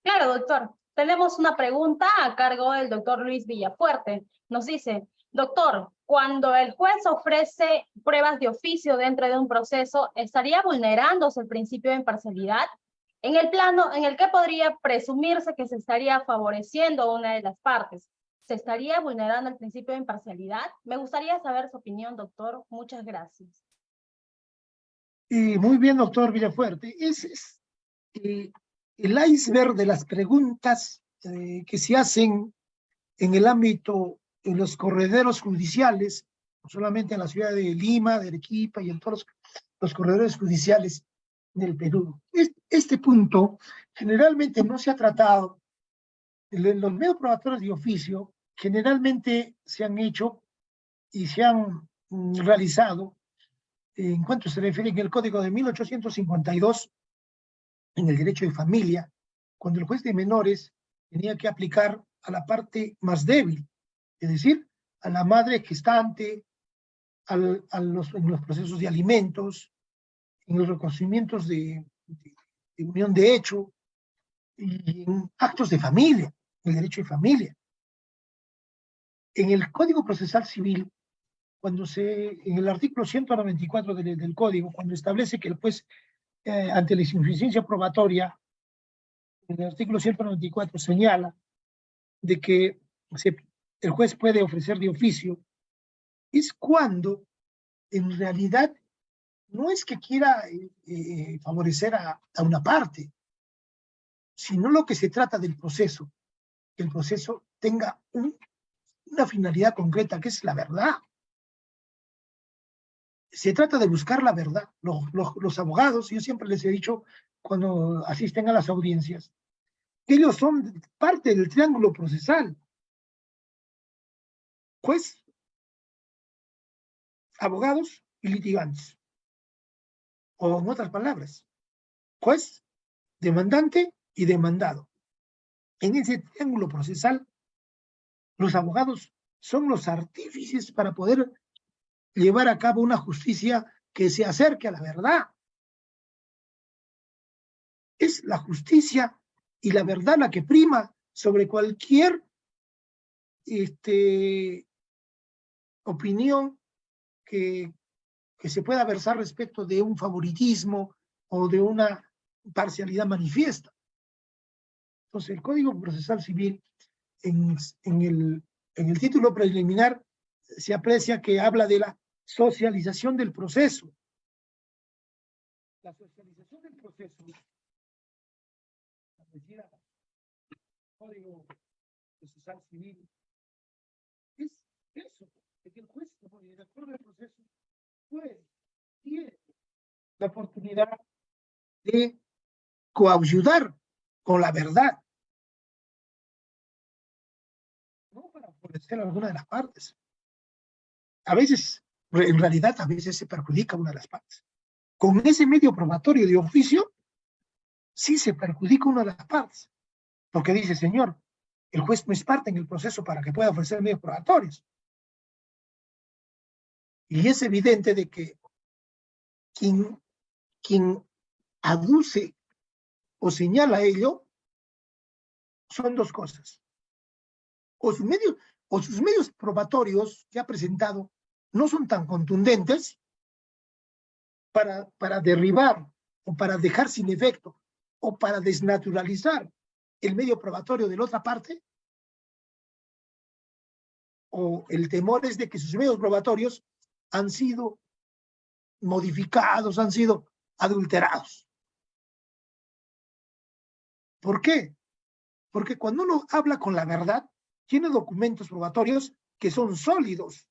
Claro, doctor. Tenemos una pregunta a cargo del doctor Luis Villafuerte. Nos dice, doctor, cuando el juez ofrece pruebas de oficio dentro de un proceso, ¿estaría vulnerándose el principio de imparcialidad? En el plano en el que podría presumirse que se estaría favoreciendo a una de las partes, ¿se estaría vulnerando el principio de imparcialidad? Me gustaría saber su opinión, doctor. Muchas gracias. Muy bien, doctor Villafuerte. Es el iceberg de las preguntas que se hacen en el ámbito de los correderos judiciales, no solamente en la ciudad de Lima, de Arequipa y en todos los corredores judiciales del Perú. Este punto generalmente no se ha tratado. Los medios probatorios de oficio generalmente se han hecho y se han realizado en cuanto se refiere en el Código de 1852, en el derecho de familia, cuando el juez de menores tenía que aplicar a la parte más débil, es decir, a la madre gestante, en los procesos de alimentos, en los reconocimientos de unión de hecho y en actos de familia, el derecho de familia. En el Código Procesal Civil, en el artículo 194 del Código, cuando establece que el juez, ante la insuficiencia probatoria, en el artículo 194 señala de que el juez puede ofrecer de oficio, es cuando en realidad no es que quiera favorecer a una parte, sino lo que se trata del proceso, que el proceso tenga una finalidad concreta, que es la verdad. Se trata de buscar la verdad. Los abogados, yo siempre les he dicho cuando asisten a las audiencias, que ellos son parte del triángulo procesal. Juez, abogados y litigantes. O en otras palabras, juez, demandante y demandado. En ese triángulo procesal, los abogados son los artífices para poder llevar a cabo una justicia que se acerque a la verdad. Es la justicia y la verdad la que prima sobre cualquier opinión que se pueda versar respecto de un favoritismo o de una parcialidad manifiesta. Entonces, el Código Procesal Civil, en el título preliminar, se aprecia que habla de la socialización del proceso. La socialización del proceso, Código procesal civil es eso, de que el juez, de acuerdo al proceso, puede, tiene la oportunidad de coayudar con la verdad, no para favorecer a alguna de las partes. A veces, en realidad, a veces se perjudica una de las partes. Con ese medio probatorio de oficio, sí se perjudica una de las partes, porque dice, señor, el juez no es parte en el proceso para que pueda ofrecer medios probatorios. Y es evidente de que quien aduce o señala ello son dos cosas. O sus medios probatorios que ha presentado no son tan contundentes para derribar o para dejar sin efecto o para desnaturalizar el medio probatorio de la otra parte, o el temor es de que sus medios probatorios han sido modificados, han sido adulterados. ¿Por qué? Porque cuando uno habla con la verdad, tiene documentos probatorios que son sólidos.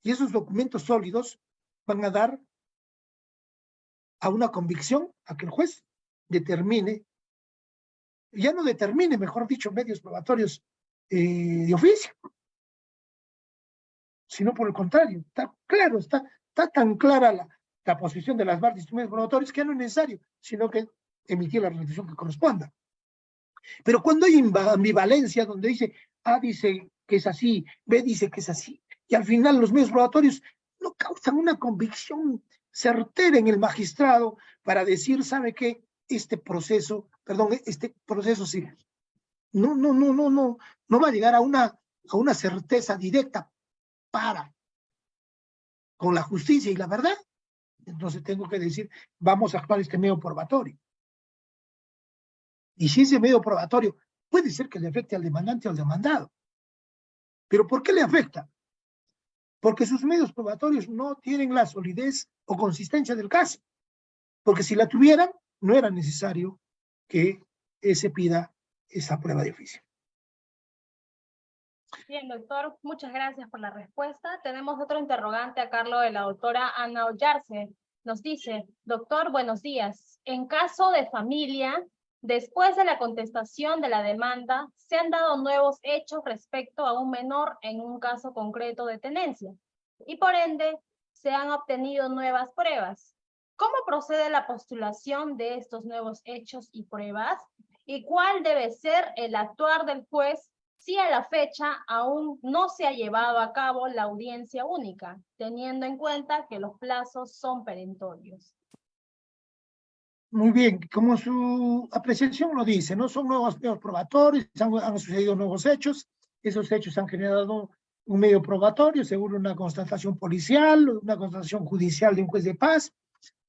Y esos documentos sólidos van a dar a una convicción a que el juez determine, ya no determine, mejor dicho, medios probatorios de oficio, sino por el contrario, está claro, está tan clara la posición de las partes y medios probatorios que ya no es necesario, sino que emitir la resolución que corresponda. Pero cuando hay ambivalencia, donde dice A dice que es así, B dice que es así, y al final los medios probatorios no causan una convicción certera en el magistrado para decir, ¿sabe qué? Este proceso sí, no va a llegar a una certeza directa con la justicia y la verdad. Entonces tengo que decir, vamos a actuar este medio probatorio. Y si ese medio probatorio puede ser que le afecte al demandante o al demandado. ¿Pero por qué le afecta? Porque sus medios probatorios no tienen la solidez o consistencia del caso. Porque si la tuvieran, no era necesario que se pida esa prueba de oficio. Bien, doctor, muchas gracias por la respuesta. Tenemos otro interrogante a cargo de la doctora Ana Ollarse. Nos dice, doctor, buenos días. En caso de familia, después de la contestación de la demanda, se han dado nuevos hechos respecto a un menor en un caso concreto de tenencia y por ende se han obtenido nuevas pruebas. ¿Cómo procede la postulación de estos nuevos hechos y pruebas? ¿Y cuál debe ser el actuar del juez si a la fecha aún no se ha llevado a cabo la audiencia única, teniendo en cuenta que los plazos son perentorios? Muy bien, como su apreciación lo dice, no son nuevos medios probatorios, han sucedido nuevos hechos, esos hechos han generado un medio probatorio según una constatación policial, una constatación judicial de un juez de paz.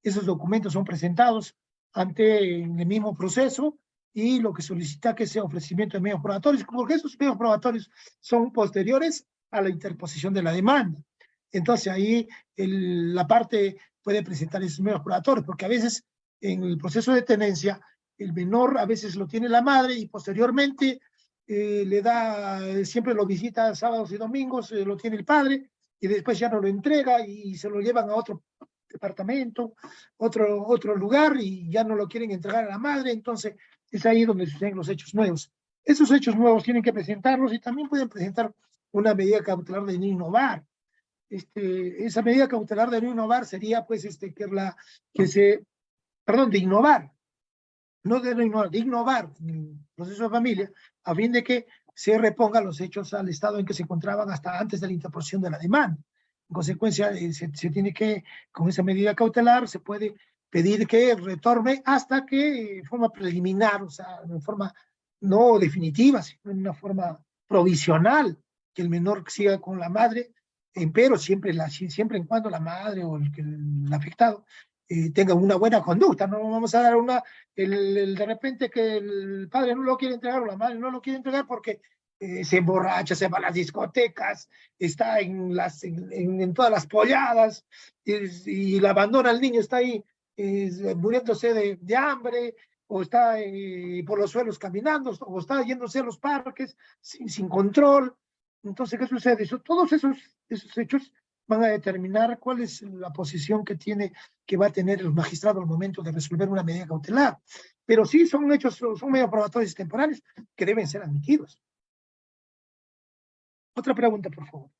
Esos documentos son presentados ante el mismo proceso y lo que solicita que sea ofrecimiento de medios probatorios, porque esos medios probatorios son posteriores a la interposición de la demanda. Entonces ahí la parte puede presentar esos medios probatorios, porque a veces en el proceso de tenencia el menor a veces lo tiene la madre y posteriormente siempre lo visita sábados y domingos, lo tiene el padre y después ya no lo entrega y se lo llevan a otro departamento, otro lugar y ya no lo quieren entregar a la madre. Entonces es ahí donde suceden los hechos nuevos. Esos hechos nuevos tienen que presentarlos y también pueden presentar una medida cautelar de no innovar. Esa medida cautelar de no innovar sería pues de innovar, no de no innovar, de innovar en el proceso de familia a fin de que se repongan los hechos al estado en que se encontraban hasta antes de la interposición de la demanda. En consecuencia, se tiene que, con esa medida cautelar, se puede pedir que retorne hasta que, en forma preliminar, o sea, en forma no definitiva, sino en una forma provisional, que el menor siga con la madre, pero siempre en cuando la madre o el afectado tenga una buena conducta. No vamos a dar de repente que el padre no lo quiere entregar o la madre no lo quiere entregar porque se emborracha, se va a las discotecas, está en todas las polladas y la abandona al niño, está ahí muriéndose de hambre o está por los suelos caminando, o está yéndose a los parques sin control. Entonces, ¿qué sucede? Todos esos hechos van a determinar cuál es la posición que va a tener el magistrado al momento de resolver una medida cautelar. Pero sí son hechos, son medio probatorios temporales que deben ser admitidos. Otra pregunta, por favor.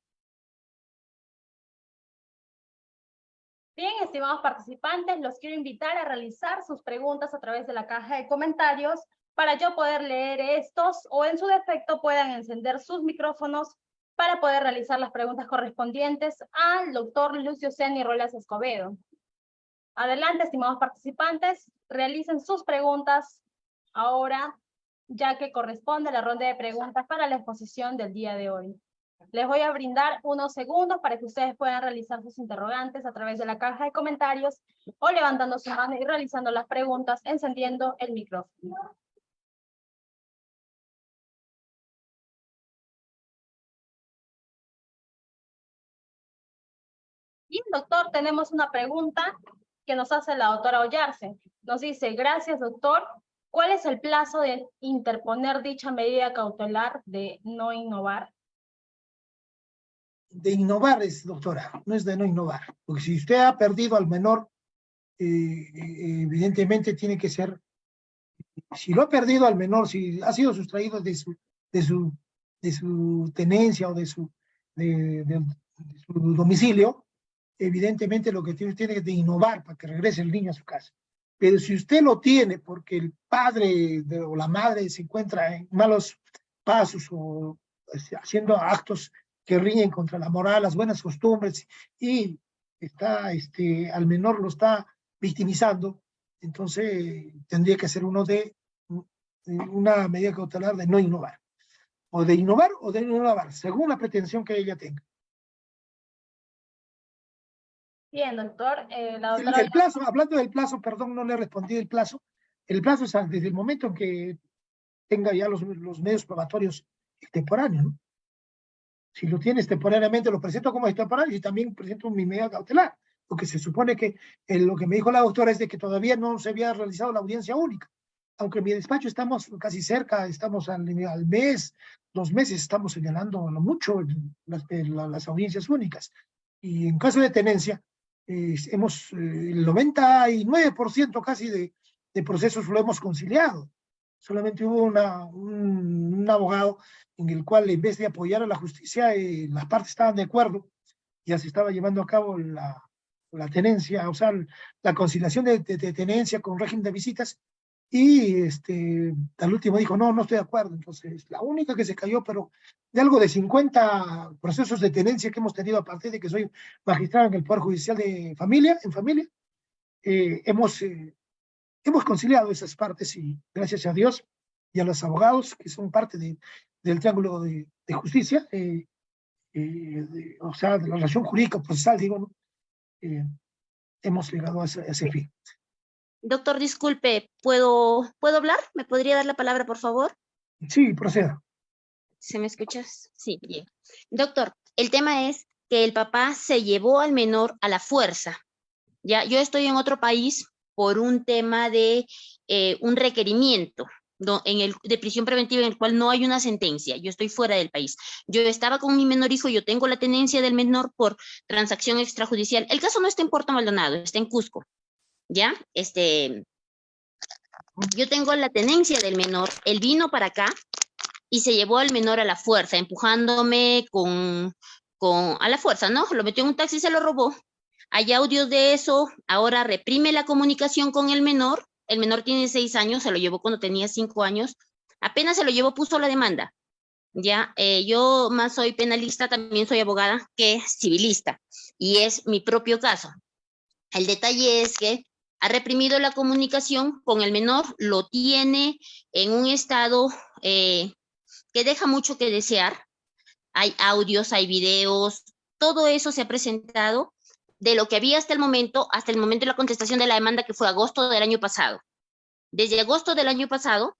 Bien, estimados participantes, los quiero invitar a realizar sus preguntas a través de la caja de comentarios para yo poder leer estos, o en su defecto puedan encender sus micrófonos para poder realizar las preguntas correspondientes al doctor Lucio Ceni Rolas Escobedo. Adelante, estimados participantes, realicen sus preguntas ahora, ya que corresponde la ronda de preguntas para la exposición del día de hoy. Les voy a brindar unos segundos para que ustedes puedan realizar sus interrogantes a través de la caja de comentarios o levantando su mano y realizando las preguntas, encendiendo el micrófono. Bien, doctor, tenemos una pregunta que nos hace la doctora Ollarse. Nos dice, gracias, doctor. ¿Cuál es el plazo de interponer dicha medida cautelar de no innovar? De innovar es, doctora, no es de no innovar. Porque si usted ha perdido al menor, evidentemente tiene que ser, si lo ha perdido al menor, si ha sido sustraído de su tenencia o de su domicilio, evidentemente lo que tiene que de innovar para que regrese el niño a su casa. Pero si usted lo tiene porque el padre o la madre se encuentra en malos pasos o haciendo actos que riñen contra la moral, las buenas costumbres, y al menor lo está victimizando, entonces tendría que ser una medida cautelar de no innovar. O de innovar o de no innovar, según la pretensión que ella tenga. Bien, doctor. La doctora... El plazo, hablando del plazo, perdón, no le respondí del plazo. El plazo es desde el momento en que tenga ya los medios probatorios extemporáneos, ¿no? Si lo tienes temporariamente, lo presento como extemporáneo y también presento mi medida cautelar, porque se supone que lo que me dijo la doctora es de que todavía no se había realizado la audiencia única. Aunque en mi despacho estamos casi cerca, estamos al mes, 2 meses, estamos señalando mucho las audiencias únicas. Y en caso de tenencia, hemos el 99% casi de procesos lo hemos conciliado. Solamente hubo un abogado en el cual, en vez de apoyar a la justicia, las partes estaban de acuerdo, ya se estaba llevando a cabo la tenencia, o sea, la conciliación de tenencia con régimen de visitas, y al último dijo, no estoy de acuerdo. Entonces, la única que se cayó, pero de algo de 50 procesos de tenencia que hemos tenido a partir de que soy magistrado en el Poder Judicial en familia, hemos conciliado esas partes, y gracias a Dios y a los abogados que son parte del triángulo de justicia, o sea, de la relación jurídica procesal, digo, ¿no? Hemos llegado a ese fin. Doctor, disculpe, ¿puedo hablar? ¿Me podría dar la palabra, por favor? Sí, proceda. ¿Se me escucha? Sí, bien. Doctor, el tema es que el papá se llevó al menor a la fuerza. Ya, yo estoy en otro país por un tema de un requerimiento de prisión preventiva en el cual no hay una sentencia. Yo estoy fuera del país. Yo estaba con mi menor hijo, yo tengo la tenencia del menor por transacción extrajudicial. El caso no está en Puerto Maldonado, está en Cusco. ¿Ya? Yo tengo la tenencia del menor, él vino para acá y se llevó al menor a la fuerza, empujándome a la fuerza, ¿no? Lo metió en un taxi y se lo robó. Hay audios de eso, ahora reprime la comunicación con el menor tiene 6 años, se lo llevó cuando tenía 5 años, apenas se lo llevó, puso la demanda. Ya, yo más soy penalista, también soy abogada que civilista, y es mi propio caso. El detalle es que ha reprimido la comunicación con el menor, lo tiene en un estado que deja mucho que desear. Hay audios, hay videos, todo eso se ha presentado de lo que había hasta el momento de la contestación de la demanda, que fue agosto del año pasado. Desde agosto del año pasado,